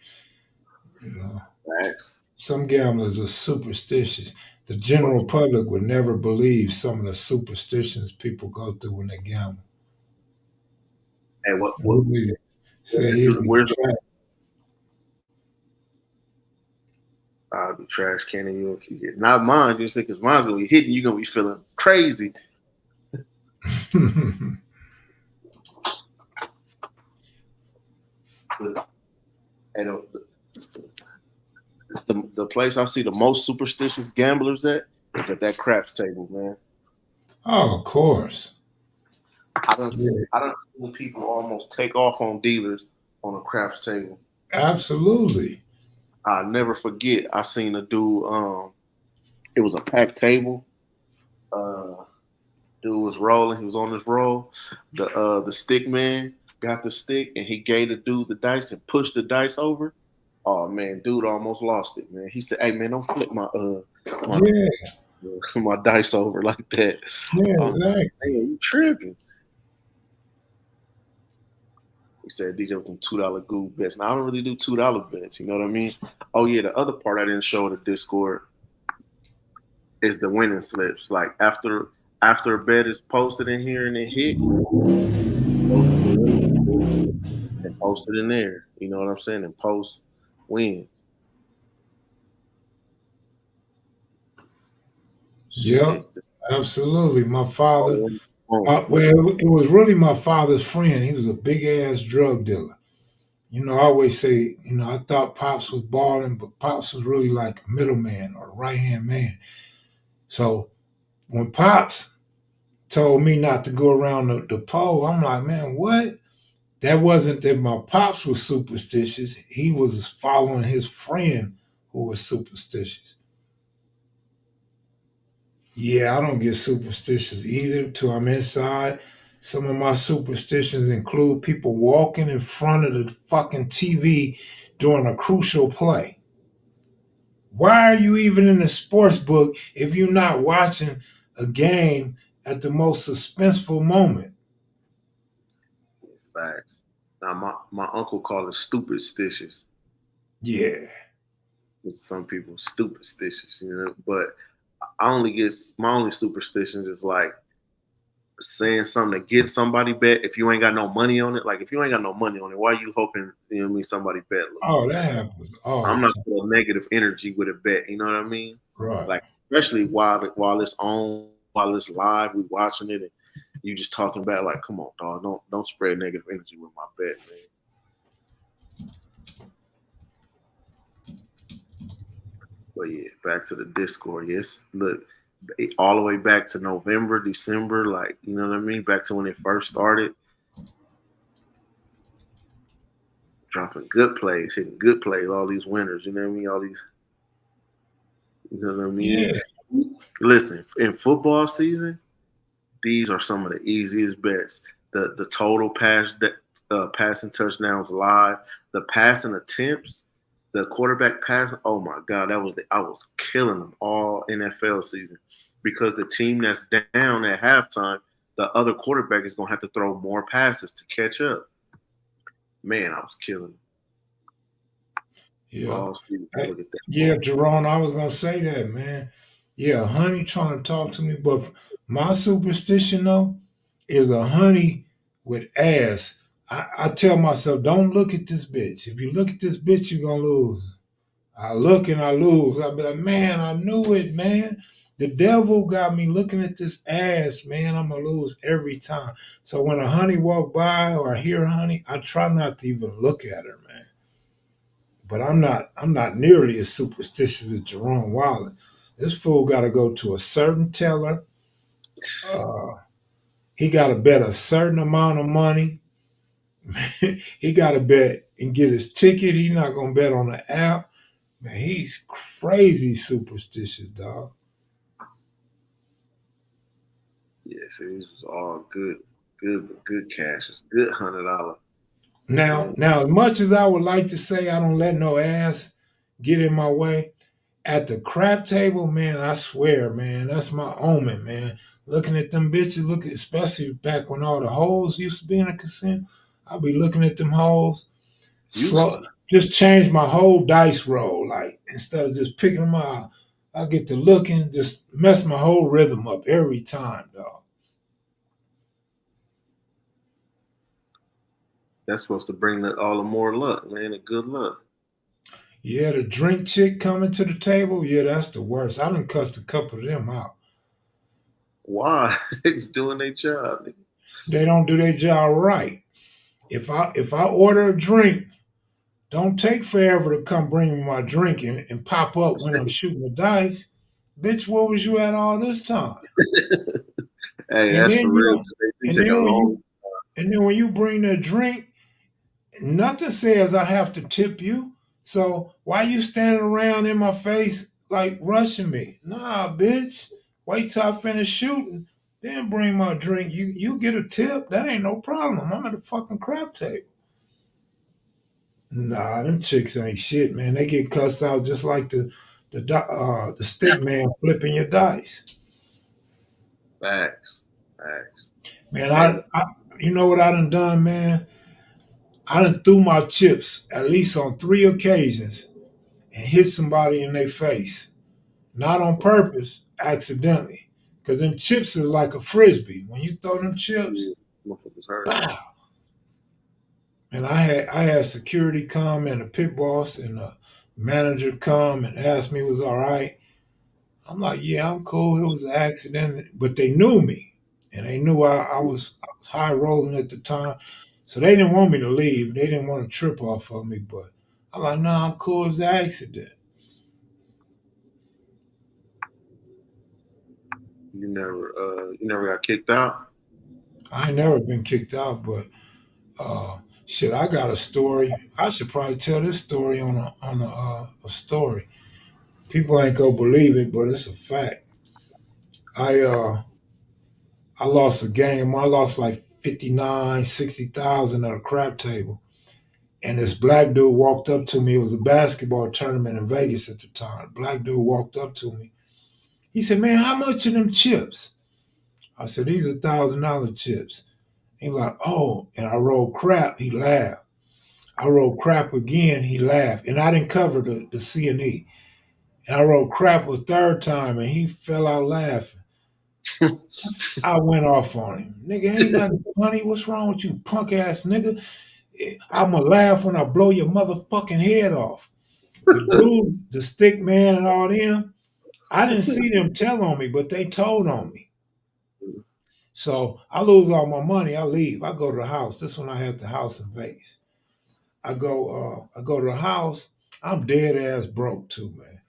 Speaker 2: You know,
Speaker 1: facts.
Speaker 2: some gamblers are superstitious. The general public would never believe some of the superstitions people go through when they gamble.
Speaker 1: And
Speaker 2: He'd be, say he'd be
Speaker 1: where's the
Speaker 2: trapped.
Speaker 1: the trash can and you keep getting not mine, just because mine's gonna be hitting, you're gonna be feeling crazy. And the place I see the most superstitious gamblers at is at that craps table, man.
Speaker 2: Oh, of course. Yeah,
Speaker 1: I don't see people almost take off on dealers on a craps table.
Speaker 2: absolutely.
Speaker 1: I never forget. I seen a dude. It was a packed table. Uh, Dude was rolling. He was on his roll. The stick man got the stick and he gave the dude the dice and pushed the dice over. Oh man, dude almost lost it, man. He said, "Hey man, don't flip my
Speaker 2: Yeah,
Speaker 1: my dice over like that."
Speaker 2: yeah,
Speaker 1: I'm like,
Speaker 2: exactly.
Speaker 1: "Man, you tripping?" He said, "DJ with them $2 Google bets." Now I don't really do $2 bets. You know what I mean? Oh yeah, the other part I didn't show the Discord is the winning slips. Like after a bet is posted in here and it hit, go to the winning slip and post it in there. You know what I'm saying? And post wins.
Speaker 2: Yep,
Speaker 1: Shit. This
Speaker 2: absolutely. My father,
Speaker 1: phone.
Speaker 2: well, it was really my father's friend. He was a big ass drug dealer. I always say, I thought Pops was balling, but Pops was really like a middleman or a right hand man. So when Pops told me not to go around the pole, I'm like, man, what? That wasn't that my Pops was superstitious. He was following his friend who was superstitious. Yeah, I don't get superstitious either till I'm inside. Some of my superstitions include people walking in front of the fucking TV during a crucial play. Why are you even in the sports book if you're not watching a game at the most suspenseful moment?
Speaker 1: Facts. Now my uncle called it stupid stitches.
Speaker 2: Yeah.
Speaker 1: With some people, stupid stitches, you know. But I only get my only superstition is like saying something to get somebody bet if you ain't got no money on it. Like if you ain't got no money on it, why you hoping somebody bet
Speaker 2: Oh, that
Speaker 1: lose?
Speaker 2: happens all
Speaker 1: I'm
Speaker 2: the
Speaker 1: not
Speaker 2: time.
Speaker 1: feeling negative energy with a bet. You know what I mean?
Speaker 2: Right.
Speaker 1: Like especially while it's on, while it's live, we watching it, and you just talking about like, come on, dog, don't spread negative energy with my bet, man. But yeah, back to the Discord. Yes, look, all the way back to November, December, like you know what I mean. Back to when it first started, dropping good plays, hitting good plays. All these winners, you know what I mean. All these, you know what I mean.
Speaker 2: Yeah.
Speaker 1: Listen, in football season, these are some of the easiest bets. The total passing touchdowns live, the passing attempts, the quarterback pass. Oh my God, I was killing them all NFL season because the team that's down at halftime, the other quarterback is gonna have to throw more passes to catch up. Man, I was killing them
Speaker 2: Yeah.
Speaker 1: all season.
Speaker 2: Hey,
Speaker 1: Look at that.
Speaker 2: yeah, Jerome, I was gonna say that, man. Yeah, honey trying to talk to me, but my superstition though is a honey with ass. I tell myself, don't look at this bitch. If you look at this bitch, you're gonna lose. I look and I lose. I be like, man, I knew it, man. The devil got me looking at this ass, man. I'm gonna lose every time. So when a honey walk by or I hear a honey, I try not to even look at her, man. But I'm not nearly as superstitious as Jerome Wilder. This fool got to go to a certain teller. Uh, he got to bet a certain amount of money. He got to bet and get his ticket. He's not gonna bet on the app. Man, he's crazy superstitious, dog.
Speaker 1: Yes, it was all good cash. It's good $100.
Speaker 2: Now,
Speaker 1: Man,
Speaker 2: now, as much as I would like to say I don't let no ass get in my way, at the crap table, man, I swear, man, that's my omen, man. Looking at them bitches, especially back when all the hoes used to be in the casino, I'll be looking at them hoes,
Speaker 1: used
Speaker 2: slow,
Speaker 1: to.
Speaker 2: just change my whole dice roll. Like, instead of just picking them out, I get to looking, just mess my whole rhythm up every time, dog.
Speaker 1: That's supposed to bring all the more luck, man, and good luck.
Speaker 2: Yeah, the drink chick coming to the table, yeah, that's the worst. I done cussed a couple of them out.
Speaker 1: Why? It's doing their job. Nigga.
Speaker 2: They don't do their job right. If I order a drink, don't take forever to come bring me my drink and pop up when I'm shooting the dice. Bitch, where was you at all this time?
Speaker 1: Hey,
Speaker 2: And
Speaker 1: that's for
Speaker 2: then you
Speaker 1: real.
Speaker 2: don't,
Speaker 1: They
Speaker 2: and
Speaker 1: take a
Speaker 2: then when you
Speaker 1: long.
Speaker 2: and then when you bring the drink, nothing says I have to tip you. So why you standing around in my face like rushing me? Nah, bitch. Wait till I finish shooting, then bring my drink. You get a tip. That ain't no problem. I'm at a fucking crap table. Nah, them chicks ain't shit, man. They get cussed out just like the stick man flipping your dice.
Speaker 1: Facts, facts.
Speaker 2: Man,
Speaker 1: Hey,
Speaker 2: you know what I done, man? I done threw my chips at least on 3 occasions and hit somebody in their face. Not on purpose, accidentally. Cause them chips is like a frisbee. When you throw them chips,
Speaker 1: yeah, motherfuckers hurt.
Speaker 2: pow. And I had security come and a pit boss and a manager come and ask me was all right. I'm like, yeah, I'm cool. It was an accident, but they knew me, and they knew I was high rolling at the time. So they didn't want me to leave. They didn't want to trip off of me, but I'm like, no, I'm cool. It was an accident.
Speaker 1: You never got kicked out.
Speaker 2: I ain't never been kicked out, but shit, I got a story. I should probably tell this story on a story. People ain't gonna believe it, but it's a fact. I uh I lost a game. I lost like 59, 60,000 at a crap table. And this black dude walked up to me. It was a basketball tournament in Vegas at the time. Black dude walked up to me. He said, "Man, how much of them chips?" I said, "These are $1,000 chips." He like, "Oh," and I rolled crap. He laughed. I rolled crap again. He laughed, and I didn't cover the C and E. And I rolled crap a third time, and he fell out laughing. I went off on him. Nigga, ain't nothing funny. What's wrong with you, punk ass nigga? I'ma laugh when I blow your motherfucking head off. The dude, the stick man, and all them, I didn't see them tell on me, but they told on me. So I lose all my money. I leave. I go to the house. This one I had the house in Vegas. I go to the house. I'm dead ass broke too, man.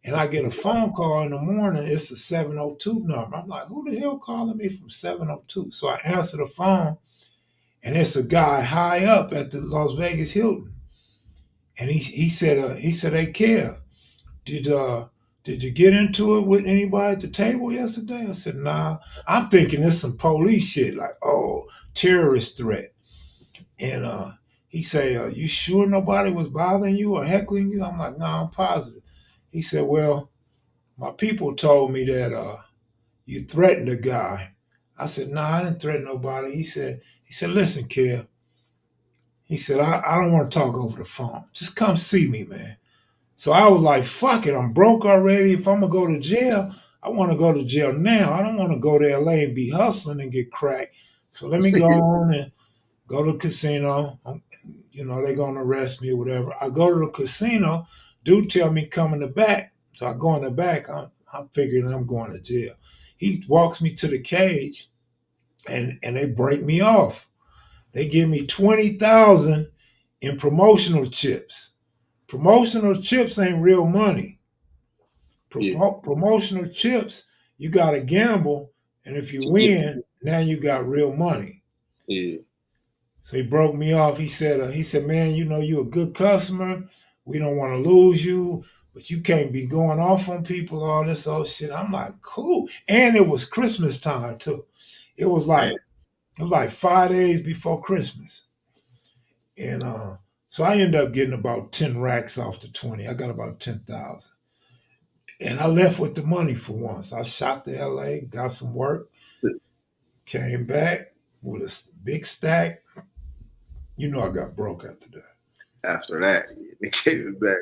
Speaker 2: And I get a phone call in the morning. It's a 702 number. I'm like, who the hell calling me from 702? So I answer the phone, and it's a guy high up at the Las Vegas Hilton. And he said, "Hey, Kev, did uh did you get into it with anybody at the table yesterday?" I said, "Nah." I'm thinking it's some police shit, like, oh, terrorist threat. And he say, "You sure nobody was bothering you or heckling you?" I'm like, "Nah, I'm positive." He said, "Well, my people told me that you threatened a guy." I said, "Nah, I didn't threaten nobody." He said, "Listen, Kev." He said, I don't want to talk over the phone. Just come see me, man." So I was like, fuck it, I'm broke already. If I'm gonna go to jail, I want to go to jail now. I don't want to go to LA and be hustling and get cracked. So let me go on and go to the casino. They're gonna arrest me or whatever. I go to the casino, dude tell me come in the back. So I go in the back, I'm figuring I'm going to jail. He walks me to the cage and they break me off. They give me 20,000 in promotional chips. Promotional chips ain't real money.
Speaker 1: Yeah,
Speaker 2: Promotional chips, you got to gamble, and if you
Speaker 1: to get
Speaker 2: win, now you got real money.
Speaker 1: yeah,
Speaker 2: So he broke me off. He said, "Man, you a good customer. We don't want to lose you, but you can't be going off on people, all this old shit." I'm like, cool. And it was Christmas time too. It was
Speaker 1: man,
Speaker 2: like it was like 5 days before Christmas, and so I ended up getting about 10 racks off the 20. I got about 10,000. And I left with the money for once. I shot to LA, got some work, came back with a big stack. I got broke after that.
Speaker 1: after that, yeah, they gave
Speaker 2: Yeah,
Speaker 1: it back.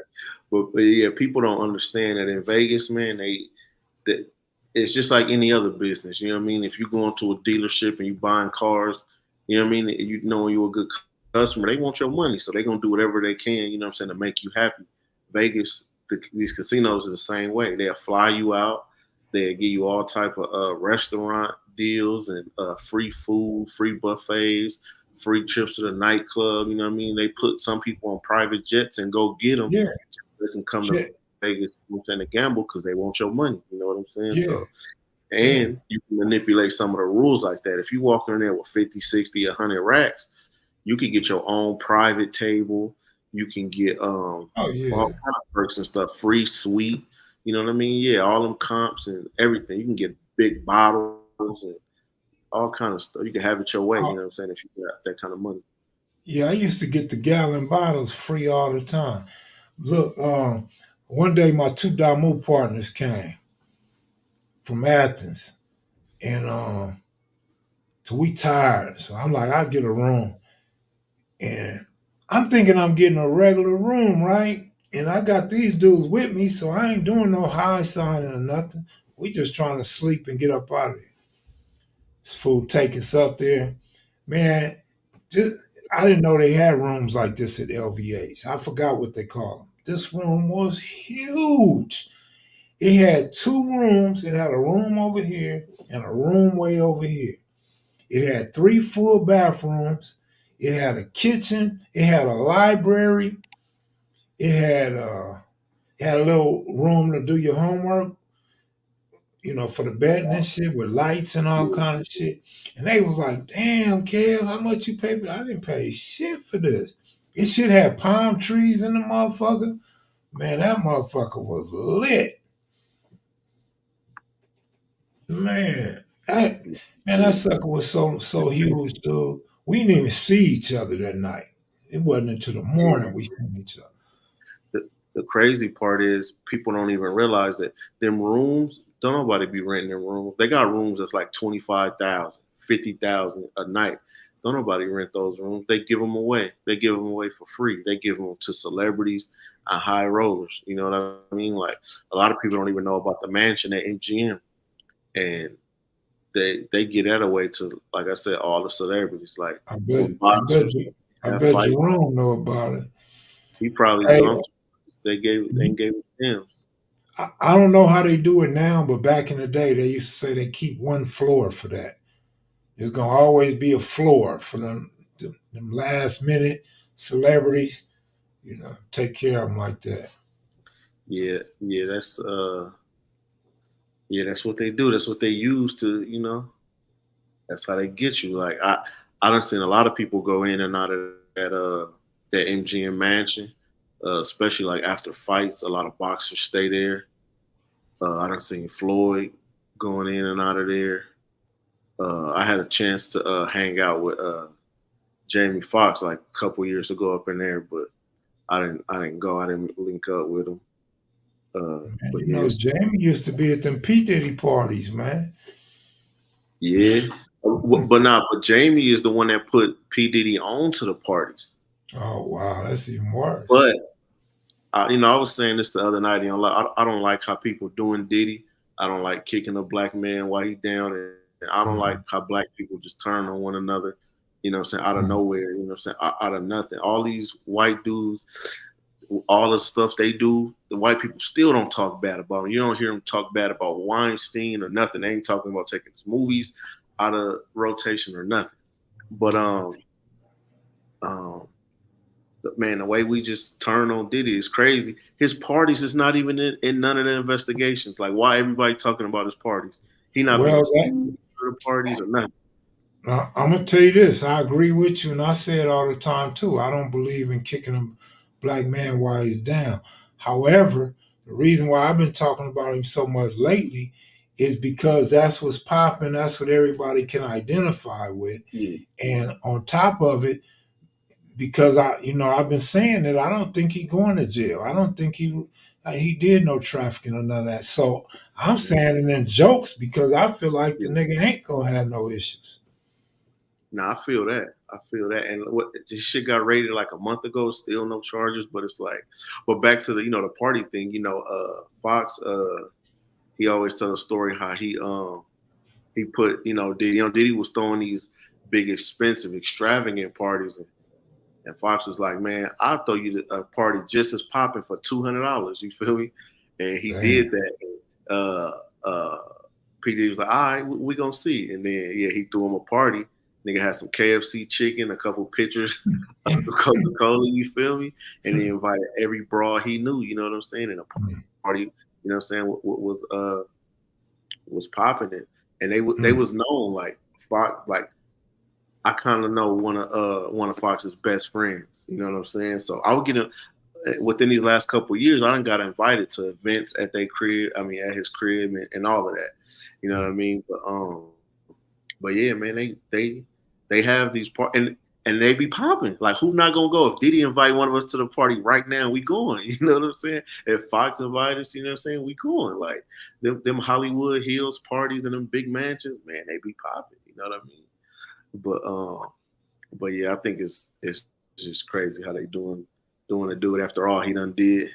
Speaker 1: But yeah, people don't understand that in Vegas, man, that it's just like any other business. You know what I mean? If you go into a dealership and you buying cars, you know what I mean? You know you're a good customer, they want your money, so they're gonna do whatever they can, you know what I'm saying, to make you happy. Vegas, these casinos are the same way. They'll fly you out, they'll give you all type of restaurant deals and free food, free buffets, free trips to the nightclub. You know what I mean? They put some people on private jets and go get them.
Speaker 2: yeah,
Speaker 1: They can come to
Speaker 2: shit,
Speaker 1: Vegas, you know what I'm saying, to gamble because they want your money. You know what I'm saying?
Speaker 2: yeah,
Speaker 1: So,
Speaker 2: yeah.
Speaker 1: and you can manipulate some of the rules like that. If you walk in there with 50, 60, 100 racks, you can get your own private table. You can get
Speaker 2: Oh
Speaker 1: all
Speaker 2: yeah.
Speaker 1: kind of perks and stuff, free suite. You know what I mean? Yeah, all them comps and everything. You can get big bottles and all kind of stuff. You can have it your way. You
Speaker 2: Oh,
Speaker 1: know what I'm saying? If you got that kind of money.
Speaker 2: yeah, I used to get the gallon bottles free all the time. Look, one day my two Damu partners came from Athens, and so we tired. So I'm like, I'll get a room. And I'm thinking I'm getting a regular room, right? And I got these dudes with me, so I ain't doing no high signing or nothing. We just trying to sleep and get up out of here. This fool take us up there. Man, just I didn't know they had rooms like this at LVH. I forgot what they call them. This room was huge. It had two rooms. It had a room over here and a room way over here. It had three full bathrooms. It had a kitchen. It had a library. It had a little room to do your homework, for the betting and shit with lights and all
Speaker 1: Yeah,
Speaker 2: kind of shit. And they was like, damn, Kev, how much you pay for that? I didn't pay shit for this. It shit had palm trees in the motherfucker. Man, that motherfucker was lit. Man, that man, that
Speaker 1: yeah.
Speaker 2: sucker was so huge, dude. We didn't even see each other that night. It wasn't until the morning we seen each other.
Speaker 1: The crazy part is people don't even realize that them rooms, don't nobody be renting them rooms. They got rooms that's like 25,000, 50,000 a night. Don't nobody rent those rooms. They give them away. They give them away for free. They give them to celebrities and high rollers. You know what I mean? Like a lot of people don't even know about the mansion at MGM, and they get that away to, like I said, all the celebrities, like
Speaker 2: I
Speaker 1: for
Speaker 2: bet, I bet
Speaker 1: boxers,
Speaker 2: you, I
Speaker 1: have
Speaker 2: bet
Speaker 1: fight.
Speaker 2: Jerome know about it.
Speaker 1: He probably
Speaker 2: Hey,
Speaker 1: do. They gave it to him.
Speaker 2: I don't know how they do it now, but back in the day, they used to say they keep one floor for that. There's gonna always be a floor for them last minute celebrities. Take care of them like that.
Speaker 1: Yeah, yeah, that's what they do. That's what they use to, that's how they get you. Like I done seen a lot of people go in and out of that MGM mansion, especially like after fights. A lot of boxers stay there. I done seen Floyd going in and out of there. I had a chance to hang out with Jamie Foxx like a couple years ago up in there, but I didn't go. I didn't link up with him.
Speaker 2: Man,
Speaker 1: But yeah,
Speaker 2: Jamie used to be at them P Diddy parties, man.
Speaker 1: yeah. But nah, but Jamie is the one that put P Diddy on to the parties.
Speaker 2: Oh wow, that's even worse.
Speaker 1: But I was saying this the other night. I don't like how people doing Diddy. I don't like kicking a black man while he down, and I don't like
Speaker 2: Mhm,
Speaker 1: how black people just turn on one another. What I'm saying, out of
Speaker 2: mhm.
Speaker 1: nowhere. What I'm saying, out of nothing. All these white dudes, all the stuff they do, the white people still don't talk bad about them. You don't hear them talk bad about Weinstein or nothing. They ain't talking about taking his movies out of rotation or nothing. But um, man, the way we just turn on Diddy is crazy. His parties is not even in none of the investigations. Like, why everybody talking about his parties? He not
Speaker 2: Well,
Speaker 1: being sued for the parties or nothing.
Speaker 2: I'm gonna tell you this. I agree with you, and I say it all the time too. I don't believe in kicking a black man while he's down. However, the reason why I've been talking about him so much lately is because that's what's popping. That's what everybody can identify with.
Speaker 1: Yeah,
Speaker 2: And on top of it, because I've been saying that I don't think he going to jail. I don't think he did no trafficking or none of that. So I'm
Speaker 1: yeah,
Speaker 2: saying it in jokes because I feel like the
Speaker 1: yeah.
Speaker 2: nigga ain't gonna have no issues.
Speaker 1: Nah, I feel that. I feel that. And what this shit got rated like a month ago, still no charges. But it's like, but back to the the party thing. Fox. He always tell a story how he put Diddy was throwing these big, expensive, extravagant parties. And Fox was like, "Man, I'll throw you a party just as popping for $200." You feel me? And he
Speaker 2: Damn.
Speaker 1: did that. Uh, uh, PD was like, "All right, we gonna see." And then yeah, he threw him a party. Nigga had some KFC chicken, a couple pictures of Coca Cola. You feel me? And he invited every broad he knew. You know what I'm saying? And a party. You know what I'm saying? Was popping it, and they was known like Fox. Like I kind of know one of Fox's best friends. You know what I'm saying? So I would get him within these last couple of years. I done got invited to events at their crib. I mean, at his crib and all of that. You know what I mean? But yeah, man, they have these part and they be popping. Like who not gonna go? If Diddy invite one of us to the party right now, we going. You know what I'm saying? If Fox invite us, you know what I'm saying? We going. Like them Hollywood Hills parties and them big mansions, man, they be popping. You know what I mean? But but yeah, I think it's just crazy how they doing to do it after all he done did.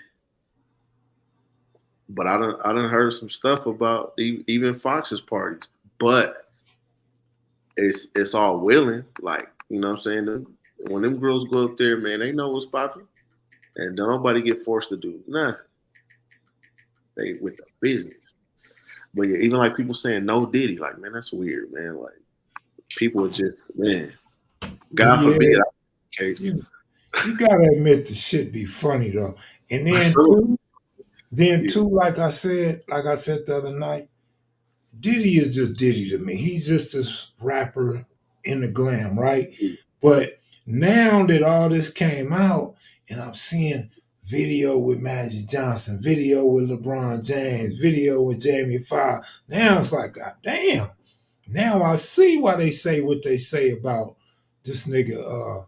Speaker 1: But I done heard some stuff about even Fox's parties. But it's all willing. Like, you know what I'm saying? When them girls go up there, man, they know what's popping. And don't nobody get forced to do nothing. They with the business. But yeah, even like people saying no Diddy, like, man, that's weird, man. Like people are just man. God
Speaker 2: Yeah,
Speaker 1: forbid that's the case.
Speaker 2: you you gotta admit the shit be funny though. And then
Speaker 1: So,
Speaker 2: two, then
Speaker 1: yeah.
Speaker 2: two, like I said the other night, Diddy is just Diddy to me. He's just this rapper in the glam, right? But now that all this came out, and I'm seeing video with Magic Johnson, video with LeBron James, video with Jamie Foxx, now it's like, God damn. Now I see why they say what they say about this nigga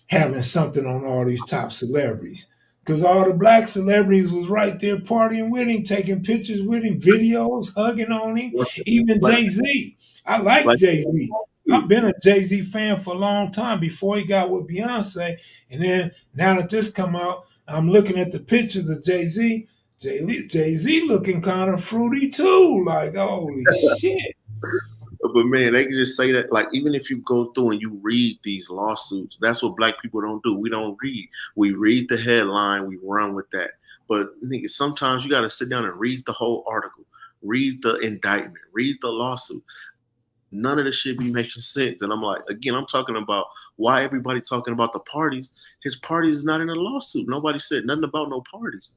Speaker 2: having something on all these top celebrities. Because all the black celebrities was right there partying with him, taking pictures with him, videos, hugging on him. Even
Speaker 1: Like,
Speaker 2: Jay Z. I like
Speaker 1: like,
Speaker 2: Jay Z. I've been a Jay Z fan for a long time before he got with Beyonce. And then now that this come out, I'm looking at the pictures of Jay Z. Jay Z looking kind of fruity too. Like, holy shit.
Speaker 1: but man, they can just say that. Like, even if you go through and you read these lawsuits, that's what black people don't do. We don't read. We read the headline, we run with that. But nigga, sometimes you got to sit down and read the whole article, read the indictment, read the lawsuit. None of the shit be making sense. And I'm like, again, I'm talking about why everybody talking about the parties. His parties is not in a lawsuit. Nobody said nothing about no parties.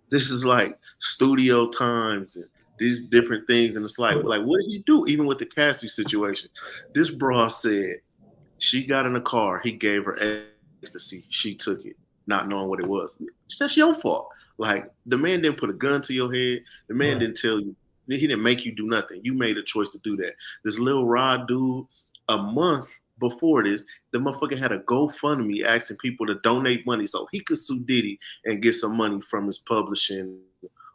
Speaker 1: This is like studio times and these different things. And it's like what did he do? Even with the Cassie situation, this bra said she got in a car. He gave her ecstasy. She took it, not knowing what it was. That's your fault. Like the man didn't put a gun to your head. The man didn't
Speaker 2: Right.
Speaker 1: tell you. He didn't make you do nothing. You made a choice to do that. This little Rod dude, a month before this, the motherfucker had a GoFundMe asking people to donate money so he could sue Diddy and get some money from his publishing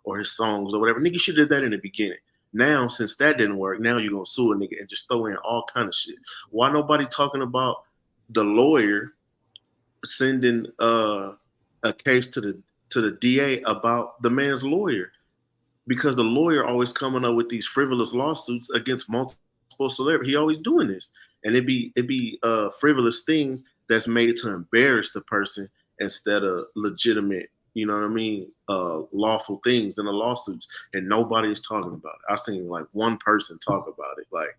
Speaker 1: or his songs or whatever. Nigga should have did that in the beginning. Now, since that didn't work, now you're gonna sue a nigga and just throw in all kind of shit. Why nobody talking about the lawyer sending a case to the DA about the man's lawyer? Because the lawyer always coming up with these frivolous lawsuits against multiple celebrities. He always doing this, and it be frivolous things that's made to embarrass the person instead of legitimate. You know what I mean? Lawful things in the lawsuits, and nobody is talking about it. I've seen like one person talk about it, like,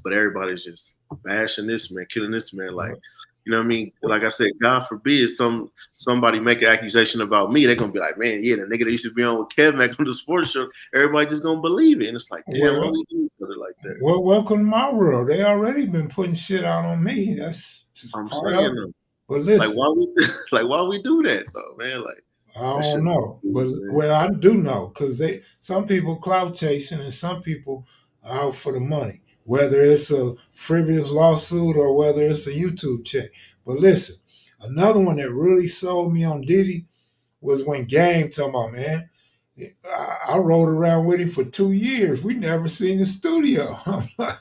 Speaker 1: but everybody's just bashing this man, killing this man. Like, you know what I mean? Like I said, God forbid somebody make an accusation about me, they're gonna be like, man, yeah, the nigga that used to be on with Kev Mack on the sports show, everybody just gonna believe it. And it's like, damn, why
Speaker 2: Well,
Speaker 1: we do each other like that?
Speaker 2: Well, welcome to my world. They already been putting shit out on me. That's just
Speaker 1: I'm
Speaker 2: part of
Speaker 1: saying
Speaker 2: it.
Speaker 1: though,
Speaker 2: But
Speaker 1: like
Speaker 2: listen,
Speaker 1: why we like why we do that though, man? Like
Speaker 2: I
Speaker 1: that
Speaker 2: don't
Speaker 1: shit,
Speaker 2: know. But
Speaker 1: man.
Speaker 2: well, I do know because they some people clout chasing and some people are out for the money. Whether it's a frivolous lawsuit or whether it's a YouTube check. But listen, another one that really sold me on Diddy was when Game talking about, man. I rode around with him for 2 years. We never seen the studio. I'm like,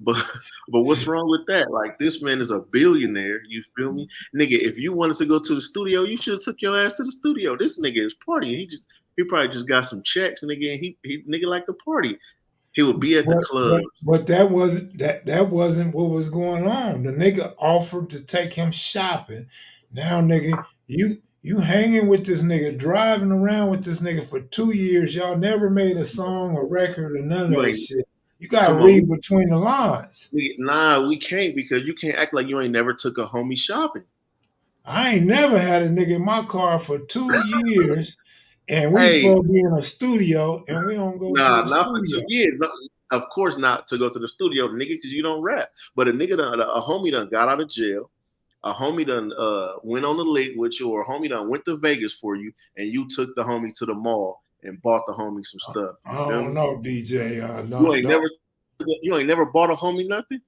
Speaker 1: But but what's wrong with that? Like this man is a billionaire. You feel me, nigga? If you wanted to go to the studio, you should have took your ass to the studio. This nigga is partying. He probably just got some checks, and again, he nigga like to party. He would be at the clubs.
Speaker 2: but that wasn't what was going on. The nigga offered to take him shopping. Now, nigga, you hanging with this nigga, driving around with this nigga for 2 years. Y'all never made a song, a record, or none of
Speaker 1: You
Speaker 2: that
Speaker 1: ain't
Speaker 2: shit. You gotta
Speaker 1: come on.
Speaker 2: read between the lines.
Speaker 1: Nah, we can't because you can't act like you ain't never took a homie shopping.
Speaker 2: I ain't never had a nigga in my car for 2 years, and we
Speaker 1: Hey,
Speaker 2: supposed to be in a studio, and we don't go to
Speaker 1: nah,
Speaker 2: the
Speaker 1: not for
Speaker 2: studio.
Speaker 1: 2 years. No, of course not to go to the studio, nigga, because you don't rap. But a nigga done, a homie done got out of jail. A homie done went on the lake with you, or a homie done went to Vegas for you, and you took the homie to the mall and bought the homie some stuff.
Speaker 2: I
Speaker 1: You feel
Speaker 2: don't
Speaker 1: me?
Speaker 2: know, DJ.
Speaker 1: You
Speaker 2: Don't,
Speaker 1: ain't
Speaker 2: don't.
Speaker 1: never you ain't never bought a homie nothing.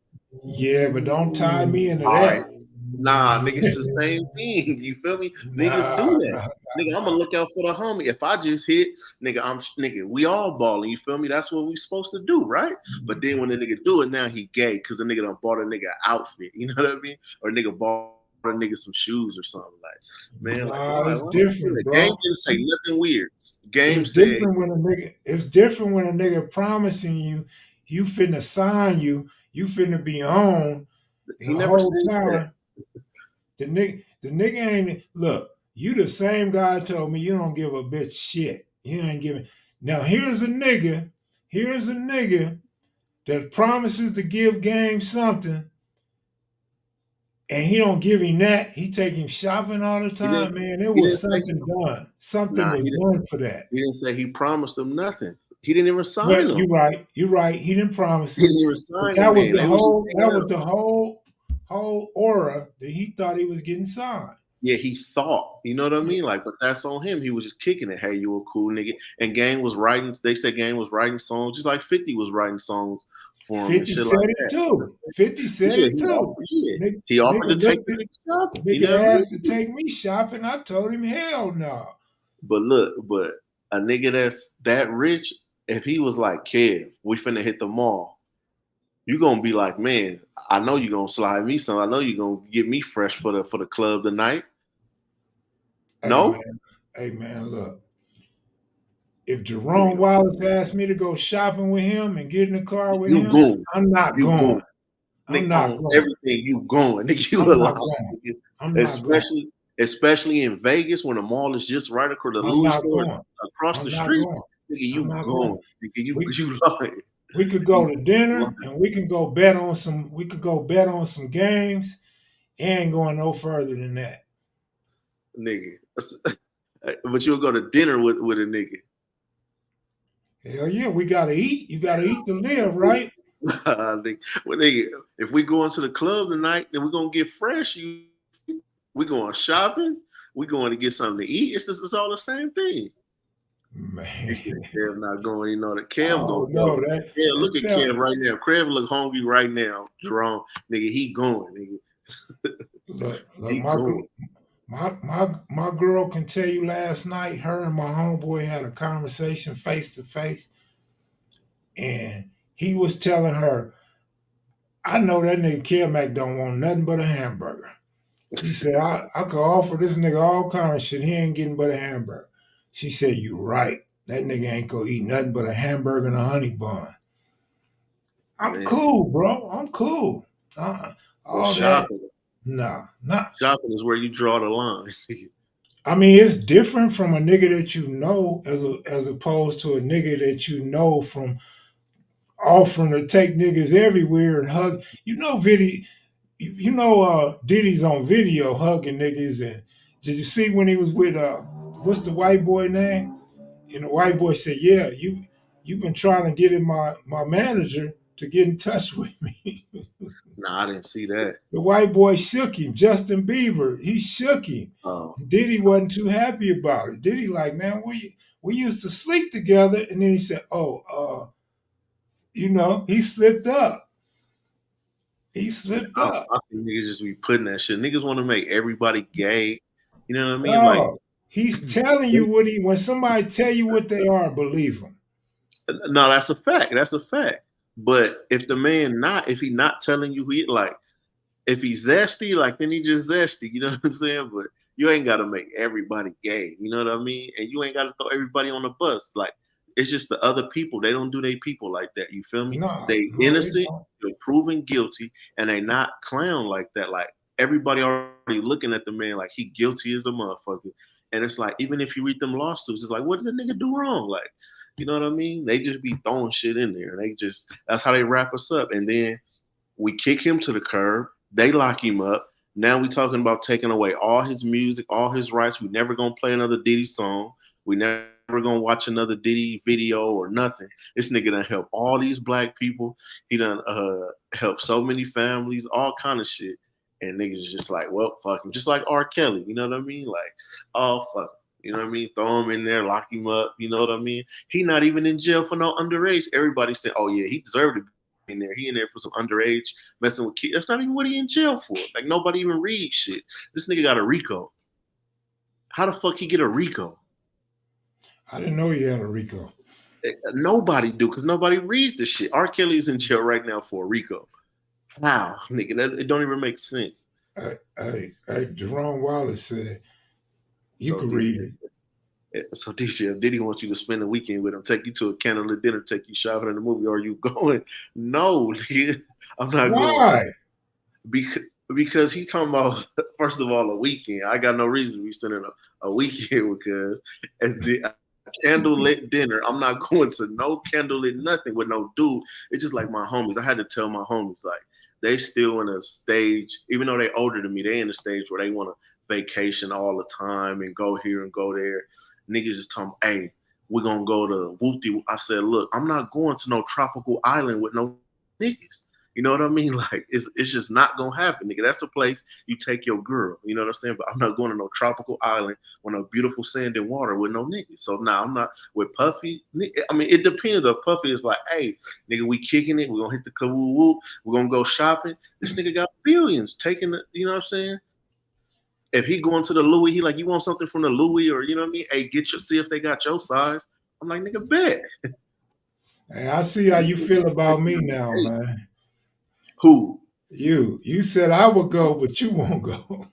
Speaker 2: Yeah, but don't tie me into
Speaker 1: All right.
Speaker 2: that.
Speaker 1: Nah, nigga, it's the same thing. You feel me? Niggas do
Speaker 2: Nah,
Speaker 1: that.
Speaker 2: nah,
Speaker 1: Nigga, I'm gonna
Speaker 2: nah.
Speaker 1: look out for the homie. If I just hit, nigga, nigga, we all balling. You feel me? That's what we supposed to do, right? But then when the nigga do it, now he gay because the nigga done bought a nigga outfit. You know what I mean? Or nigga bought a nigga some shoes or something. Like, man, like why?
Speaker 2: Nah,
Speaker 1: Why
Speaker 2: it's
Speaker 1: would you do that?
Speaker 2: different,
Speaker 1: Game
Speaker 2: bro.
Speaker 1: didn't say nothing weird. Game
Speaker 2: It's
Speaker 1: said
Speaker 2: different when a nigga. It's different when a nigga promising you, you finna sign you, you finna be on, and
Speaker 1: he
Speaker 2: the
Speaker 1: never
Speaker 2: whole
Speaker 1: said that.
Speaker 2: time the nigga ain't look. You the same guy told me you don't give a bitch shit. You ain't giving. Now here's a nigga. Here's a nigga that promises to give Game something, and he don't give him that. He take him shopping all the
Speaker 1: He didn't.
Speaker 2: time, man. It
Speaker 1: He
Speaker 2: was
Speaker 1: didn't say he.
Speaker 2: something done. Something
Speaker 1: Nah,
Speaker 2: was done for that.
Speaker 1: he didn't say he promised them nothing. He didn't even
Speaker 2: Well,
Speaker 1: sign them.
Speaker 2: you're right. You're right. He didn't promise
Speaker 1: He
Speaker 2: him,
Speaker 1: didn't even
Speaker 2: but
Speaker 1: sign the
Speaker 2: that was
Speaker 1: man.
Speaker 2: the
Speaker 1: They was just
Speaker 2: whole.
Speaker 1: hanging
Speaker 2: That was
Speaker 1: out.
Speaker 2: the whole aura that he thought he was getting signed.
Speaker 1: Yeah, he thought. You know what I mean? Like, but that's on him. He was just kicking it. Hey, you a cool nigga. And Gang was writing. They said Gang was writing songs, just like 50 was writing songs for him and
Speaker 2: 50
Speaker 1: shit
Speaker 2: said
Speaker 1: like
Speaker 2: it
Speaker 1: that.
Speaker 2: too. 50 said
Speaker 1: Yeah,
Speaker 2: it
Speaker 1: he
Speaker 2: too.
Speaker 1: offered. Yeah,
Speaker 2: Nigga,
Speaker 1: he offered
Speaker 2: nigga
Speaker 1: to take
Speaker 2: looked
Speaker 1: the
Speaker 2: at
Speaker 1: nigga shopping. You know
Speaker 2: nigga
Speaker 1: what I
Speaker 2: asked to
Speaker 1: mean?
Speaker 2: take me shopping. I told him hell no.
Speaker 1: But look, but a nigga that's that rich, if he was like, Kev, we finna hit the mall, you gonna be like, man, I know you gonna slide me some. I know you gonna get me fresh for the club tonight.
Speaker 2: Hey
Speaker 1: No,
Speaker 2: man, hey man, look. If Jerome
Speaker 1: nigga,
Speaker 2: Wallace asked me to go shopping with him and get in the car with
Speaker 1: you
Speaker 2: him,
Speaker 1: going,
Speaker 2: I'm not
Speaker 1: you
Speaker 2: going.
Speaker 1: going,
Speaker 2: I'm
Speaker 1: nigga,
Speaker 2: not
Speaker 1: on
Speaker 2: going.
Speaker 1: everything you going, nigga, you
Speaker 2: I'm
Speaker 1: alive,
Speaker 2: not going.
Speaker 1: nigga.
Speaker 2: I'm not going.
Speaker 1: Especially in Vegas when the mall is just right across the
Speaker 2: I'm
Speaker 1: Louis
Speaker 2: not
Speaker 1: store
Speaker 2: going.
Speaker 1: across the
Speaker 2: I'm not
Speaker 1: street,
Speaker 2: going.
Speaker 1: nigga,
Speaker 2: I'm
Speaker 1: you
Speaker 2: not going.
Speaker 1: going, nigga, you
Speaker 2: We
Speaker 1: you lying,
Speaker 2: we could go
Speaker 1: you
Speaker 2: to
Speaker 1: lying,
Speaker 2: dinner and we can go bet on some. We could go bet on some games. Ain't going no further than that.
Speaker 1: nigga. But you'll go to dinner with a nigga.
Speaker 2: Hell yeah, we gotta eat. You gotta eat to live, right?
Speaker 1: Well, nigga, if we go into the club tonight, then we're gonna get fresh. We going shopping. We going to get something to eat. It's all the same thing. They
Speaker 2: Man,
Speaker 1: said Kev not going. You know that Kev
Speaker 2: oh
Speaker 1: gonna
Speaker 2: no,
Speaker 1: go. Yeah,
Speaker 2: that
Speaker 1: look at
Speaker 2: tell
Speaker 1: Kev right now. Kev look hungry right now. Jerome, nigga, he going. Nigga,
Speaker 2: look,
Speaker 1: he going.
Speaker 2: my girl can tell you last night, her and my homeboy had a conversation face to face, and he was telling her, I know that nigga Kid Mac don't want nothing but a hamburger. He said, I could offer this nigga all kind of shit. He ain't getting but a hamburger. She said, you right. That nigga ain't gonna eat nothing but a hamburger and a honey bun. I'm
Speaker 1: Man,
Speaker 2: cool, bro. I'm cool. Uh,
Speaker 1: but
Speaker 2: all that,
Speaker 1: shopping,
Speaker 2: nah, nah.
Speaker 1: shopping is where you draw the line.
Speaker 2: I mean, it's different from a nigga that you know as opposed to a nigga that you know from offering to take niggas everywhere and hug. Diddy's on video hugging niggas. And did you see when he was with what's the white boy name? And the white boy said, "Yeah, you've been trying to get in my manager to get in touch with me."
Speaker 1: Nah, I didn't see that.
Speaker 2: The white boy shook him. Justin Bieber, he shook him.
Speaker 1: Oh,
Speaker 2: Diddy wasn't too happy about it. Diddy like, man, we used to sleep together, and then he said, "Oh, he slipped up. He slipped up."
Speaker 1: I think niggas just be putting that shit. Niggas want to make everybody gay. You know what I mean? Like,
Speaker 2: Oh, he's telling you what he. When somebody tell you what they are, believe him.
Speaker 1: no, that's a fact. That's a fact. But if the man not, if he not telling you, he like, if he's zesty, like then he just zesty. You know what I'm saying? But you ain't got to make everybody gay. You know what I mean? And you ain't got to throw everybody on the bus. Like it's just the other people. They don't do their people like that. You feel me?
Speaker 2: No,
Speaker 1: They
Speaker 2: no, they
Speaker 1: innocent.
Speaker 2: don't.
Speaker 1: They're proven guilty, and they not clown like that. Like everybody already looking at the man like he guilty as a motherfucker. And it's like even if you read them lawsuits, it's like what did the nigga do wrong? Like you know what I mean? They just be throwing shit in there. They just that's how they wrap us up, and then we kick him to the curb. They lock him up. Now we talking about taking away all his music, all his rights. We never gonna play another Diddy song. We never gonna watch another Diddy video or nothing. This nigga done help all these black people. He done help so many families, all kind of shit. And niggas is just like, well, fuck him. Just like R. Kelly, you know what I mean? Like, oh fuck him. You know what I mean? Throw him in there, lock him up. You know what I mean? He not even in jail for no underage. Everybody said, oh yeah, he deserved to in there. He in there for some underage messing with kids. That's not even what he in jail for. Like nobody even reads shit. This nigga got a RICO. How the fuck he get a RICO?
Speaker 2: I didn't know he had a Rico.
Speaker 1: Nobody do because nobody reads the shit. R. Kelly's in jail right now for a RICO. How, nigga? It don't even make sense.
Speaker 2: Jerome Wallace said you
Speaker 1: So
Speaker 2: could
Speaker 1: DJ,
Speaker 2: read it.
Speaker 1: so DJ, if Diddy wants you to spend the weekend with him, take you to a candlelit dinner, take you shopping in the movie, are you going? No, nigga, I'm not going.
Speaker 2: Why?
Speaker 1: Because he's talking about first of all a weekend. I got no reason to be spending a weekend because at the candlelit dinner, I'm not going to no candlelit nothing with no dude. It's just like my homies. I had to tell my homies like they still in a stage, even though they older than me, they in a stage where they want to vacation all the time and go here and go there. Niggas just talking, hey, we're gonna go to Whoopty. I said, look, I'm not going to no tropical island with no niggas. You know what I mean? Like it's just not gonna happen, nigga. That's a place you take your girl. You know what I'm saying? But I'm not going to no tropical island with no beautiful sand and water with no niggas. So now I'm not with Puffy. I mean, it depends. If Puffy is like, hey, nigga, we kicking it. We're gonna hit the woo woo. We're gonna go shopping. This nigga got billions taking the, you know what I'm saying? If he going to the Louis, he like, you want something from the Louis, or you know what I mean? Hey, get your see if they got your size. I'm like, nigga, bet.
Speaker 2: Hey, I see how you feel about me now, man.
Speaker 1: Who?
Speaker 2: You said I would go, but you won't go.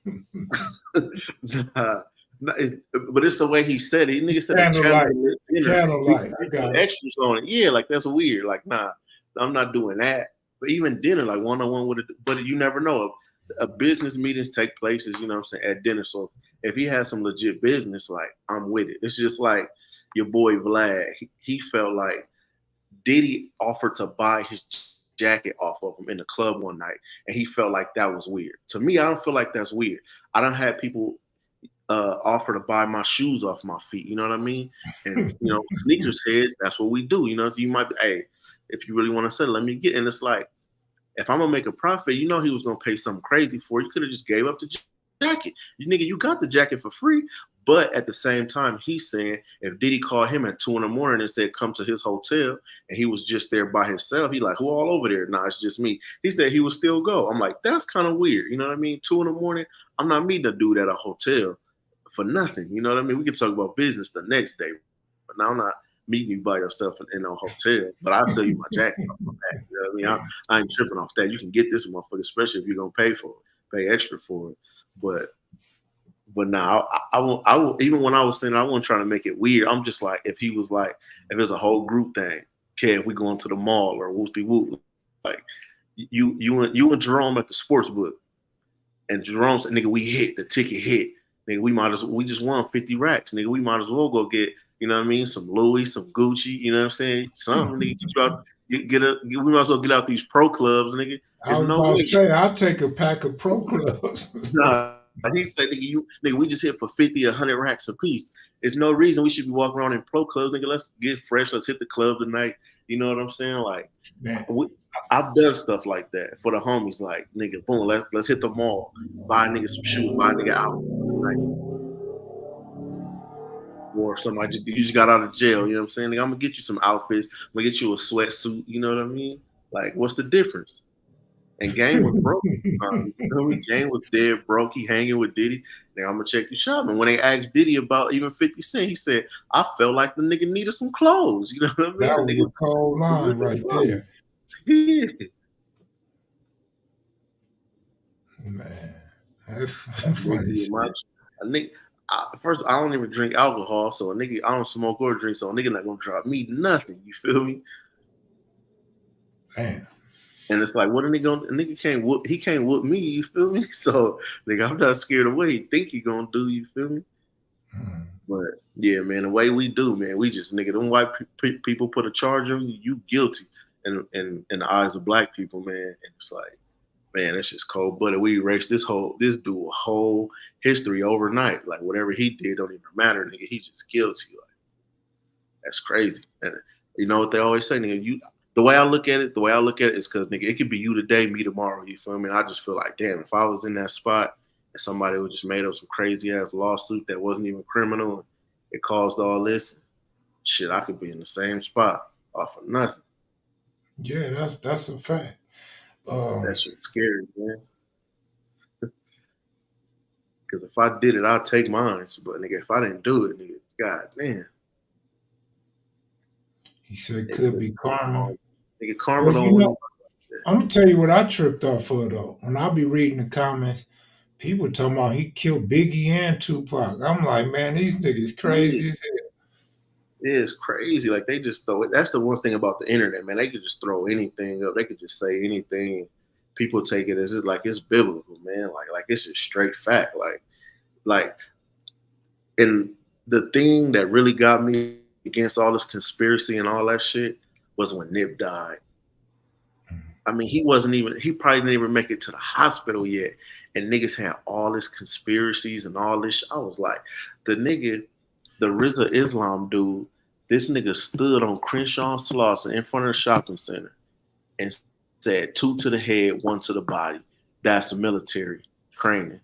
Speaker 1: Nah, but it's the way he said it. Nigga said a
Speaker 2: Candlelight,
Speaker 1: candlelit dinner.
Speaker 2: candlelight. I
Speaker 1: We put
Speaker 2: got it.
Speaker 1: extras on it. Yeah, like that's weird. Like, nah, I'm not doing that. But even dinner, like one on one with it, but you never know. A business meetings take places, you know what I'm saying, at dinner. So if he has some legit business, like I'm with it. It's just like your boy Vlad. He felt like Diddy offered to buy his jacket off of him in the club one night, and he felt like that was weird. To me, I don't feel like that's weird. I don't have people offer to buy my shoes off my feet. You know what I mean? And you know, sneakers heads, that's what we do. You know, you might be, hey, if you really want to sell, let me get. And it's like, if I'm gonna make a profit, you know, he was gonna pay something crazy for it. You could have just gave up the jacket. You nigga, you got the jacket for free. But at the same time, he's saying if Diddy called him at 2 in the morning and said come to his hotel, and he was just there by himself, he like, who all over there? Nah, it's just me. He said he would still go. I'm like, that's kind of weird. You know what I mean? 2 in the morning, I'm not meeting a dude at a hotel for nothing. You know what I mean? We can talk about business the next day, but now I'm not meeting you by yourself in a hotel. But I'll sell you my jacket off my back. You know what I mean? I ain't tripping off that. You can get this motherfucker, especially if you're gonna pay for it, pay extra for it. But now I won't, even when I was saying I wasn't trying to make it weird. I'm just like, if he was like, if it's a whole group thing, okay, if we going to the mall or whoopty whoop, like you and Jerome at the sports book, and Jerome said, nigga, we hit the ticket hit. Nigga, we just won 50 racks. Nigga, we might as well go get, you know what I mean, some Louis, some Gucci, you know what I'm saying? Something, nigga, get you out, we might as well get out these pro clubs, nigga.
Speaker 2: I
Speaker 1: There's
Speaker 2: was
Speaker 1: no
Speaker 2: about to
Speaker 1: way.
Speaker 2: say I'll take a pack of Pro Clubs.
Speaker 1: Nah, he said, nigga, we just hit for 50, 100 racks a piece. There's no reason we should be walking around in pro clubs, nigga. Let's get fresh. Let's hit the club tonight. You know what I'm saying? Like,
Speaker 2: Man,
Speaker 1: I've done stuff like that for the homies. Like, nigga, boom, let's hit the mall, buy a nigga some shoes, buy a nigga out. Like, or somebody you just got out of jail. You know what I'm saying? Nigga, I'm gonna get you some outfits. I'm gonna get you a sweatsuit. You know what I mean? Like, what's the difference? And Game was broke. You feel me? Game was dead broke. He hanging with Diddy. Now I'm gonna check your shop. And when they asked Diddy about even 50 Cent, he said, I felt like the nigga needed some clothes. You know what I mean?
Speaker 2: that
Speaker 1: The
Speaker 2: was
Speaker 1: nigga
Speaker 2: a cold line right
Speaker 1: was
Speaker 2: there.
Speaker 1: yeah.
Speaker 2: Man, that's funny
Speaker 1: Nigga,
Speaker 2: shit.
Speaker 1: a nigga, first, I don't even drink alcohol, so a nigga, I don't smoke or drink, so a nigga not gonna drop me nothing. You feel me?
Speaker 2: Man.
Speaker 1: And it's like, what a nigga can't whoop, he can't whoop me. You feel me? So, nigga, I'm not scared of what he think he gonna do. You feel me?
Speaker 2: Mm.
Speaker 1: But yeah, man, the way we do, man, we just nigga, them white people put a charge on you, you guilty in the eyes of black people, man. And it's like, man, that's just cold blooded. We erased this dude whole history overnight. Like whatever he did don't even matter, nigga. He just guilty. Like that's crazy. And you know what they always say, nigga. The way I look at it is because nigga, it could be you today, me tomorrow. You feel me? And I just feel like, damn, if I was in that spot and somebody would just made up some crazy ass lawsuit that wasn't even criminal, and it caused all this, shit, I could be in the same spot off of nothing.
Speaker 2: Yeah, that's a fact.
Speaker 1: That
Speaker 2: Um,
Speaker 1: shit's scary, man. Because if I did it, I'd take mine. But nigga, if I didn't do it, nigga, god damn.
Speaker 2: he said
Speaker 1: Nigga,
Speaker 2: could be karma.
Speaker 1: nigga karma
Speaker 2: Well,
Speaker 1: don't
Speaker 2: you
Speaker 1: win.
Speaker 2: know, I'm gonna tell you what I tripped off for though. When I be reading the comments, people talking about he killed Biggie and Tupac. I'm like, man, these niggas
Speaker 1: Yeah,
Speaker 2: crazy as hell.
Speaker 1: it's crazy. Like they just throw it. That's the one thing about the internet, man. They could just throw anything up. They could just say anything. People take it as like it's biblical, man. Like it's just straight fact. Like, and the thing that really got me against all this conspiracy and all that shit was when Nip died. I mean, he wasn't even. He probably didn't even make it to the hospital yet, and niggas had all this conspiracies and all this. I was like, the nigga, the Rizza Islam dude. This nigga stood on Crenshaw and Slauson in front of the shopping center and said two to the head, one to the body. That's the military training.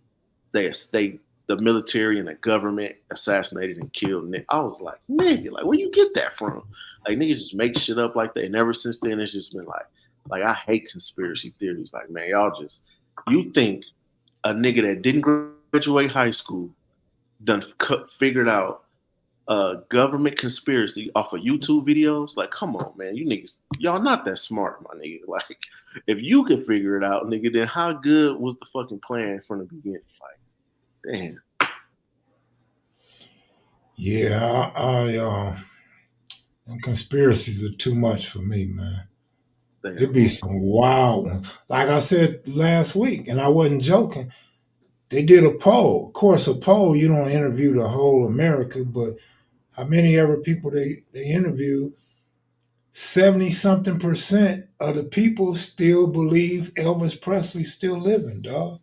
Speaker 1: They the military and the government assassinated and killed Nick. I was like, nigga, like where you get that from? Like niggas just make shit up like that. And ever since then, it's just been like I hate conspiracy theories. Like man, y'all just you think a nigga that didn't graduate high school figured out government conspiracy off of YouTube videos. Like, come on, man, you niggas, y'all not that smart, my nigga. Like, if you can figure it out, nigga, then how good was the fucking plan from the beginning? Like, damn,
Speaker 2: Yeah, them conspiracies are too much for me, man. It
Speaker 1: damn.
Speaker 2: be some wild ones. Like I said last week, and I wasn't joking. They did a poll. Of course, a poll, you don't interview the whole America, but how many ever people they interview, 70 something percent of the people still believe Elvis Presley's still living, dog.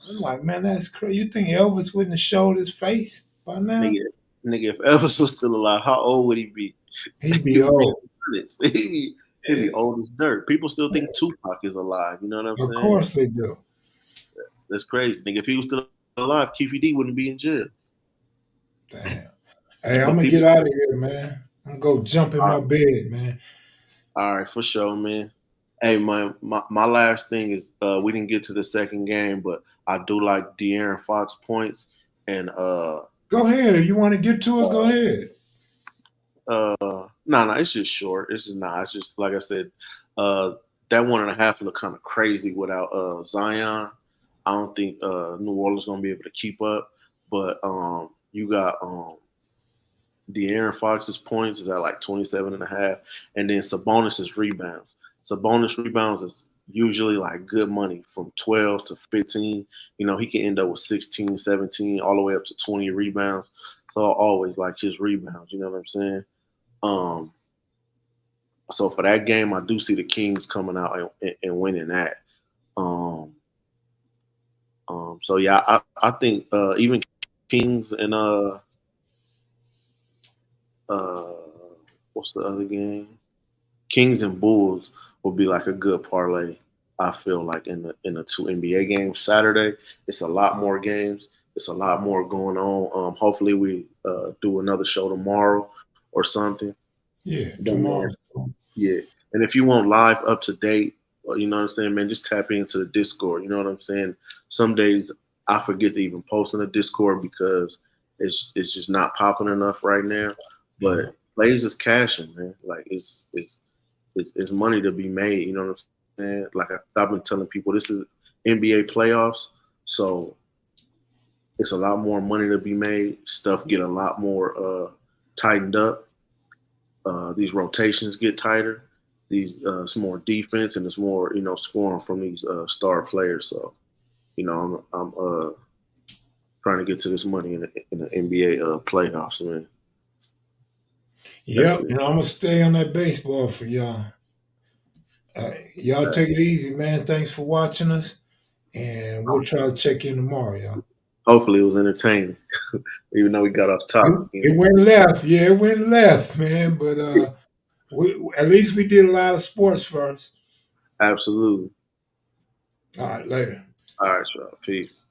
Speaker 2: I'm like, man, that's crazy. You think Elvis wouldn't have showed his face by now?
Speaker 1: Nigga, nigga, if Elvis was still alive, how old would he be?
Speaker 2: He'd
Speaker 1: He
Speaker 2: be
Speaker 1: would be
Speaker 2: old.
Speaker 1: in his hundreds. He'd
Speaker 2: Yeah,
Speaker 1: be old as dirt. People still think Tupac is alive. You know what I'm
Speaker 2: of
Speaker 1: saying?
Speaker 2: course they do.
Speaker 1: That's crazy. Nigga, if he was still alive, Keefy D wouldn't be in jail.
Speaker 2: Damn. Hey, I'm
Speaker 1: But
Speaker 2: gonna
Speaker 1: people,
Speaker 2: get out of here, man. I'm gonna go jump in
Speaker 1: all
Speaker 2: my
Speaker 1: right,
Speaker 2: bed, man.
Speaker 1: all right, for sure, man. Hey man, my last thing is we didn't get to the second game, but I do like De'Aaron Fox points and
Speaker 2: Go ahead. If you want to get to it, go ahead.
Speaker 1: no, it's just short. It's just not. It's just like I said, uh that 1.5 look kind of crazy without Zion. I don't think New Orleans gonna be able to keep up. But you got De'Aaron Fox's points is at like 27 and a half, and then Sabonis's rebounds. Sabonis rebounds is usually like good money from 12 to 15. You know, he can end up with 16, 17, all the way up to 20 rebounds. So I always like his rebounds, you know what I'm saying? Um, so for that game, I do see the Kings coming out and winning that. Um, so yeah, I think even Kings and uh, what's the other game? Kings and Bulls will be like a good parlay. I feel like in the two NBA games Saturday, it's a lot more games. It's a lot more going on. Hopefully, we do another show tomorrow or something.
Speaker 2: Yeah,
Speaker 1: But man,
Speaker 2: tomorrow.
Speaker 1: yeah. And if you want live up to date, you know what I'm saying, man, just tap into the Discord. You know what I'm saying. Some days I forget to even post on the Discord because it's just not popping enough right now.
Speaker 2: Yeah.
Speaker 1: But plays is cashing, man. Like it's money to be made. You know what I'm saying? Like I've been telling people, this is NBA playoffs, so it's a lot more money to be made. Stuff get a lot more tightened up. These rotations get tighter. These it's more defense and it's more scoring from these star players. So I'm trying to get to this money in the NBA playoffs, man. That's
Speaker 2: Yep.
Speaker 1: it.
Speaker 2: And I'm gonna stay on that baseball for y'all. Y'all take it easy, man. Thanks for watching us, and we'll try to check in tomorrow, y'all.
Speaker 1: Hopefully, it was entertaining, even though we got off
Speaker 2: It,
Speaker 1: topic.
Speaker 2: it went left, yeah, it went left, man. But at least we did a lot of sports first.
Speaker 1: Absolutely.
Speaker 2: All right, later.
Speaker 1: All right, y'all. Peace.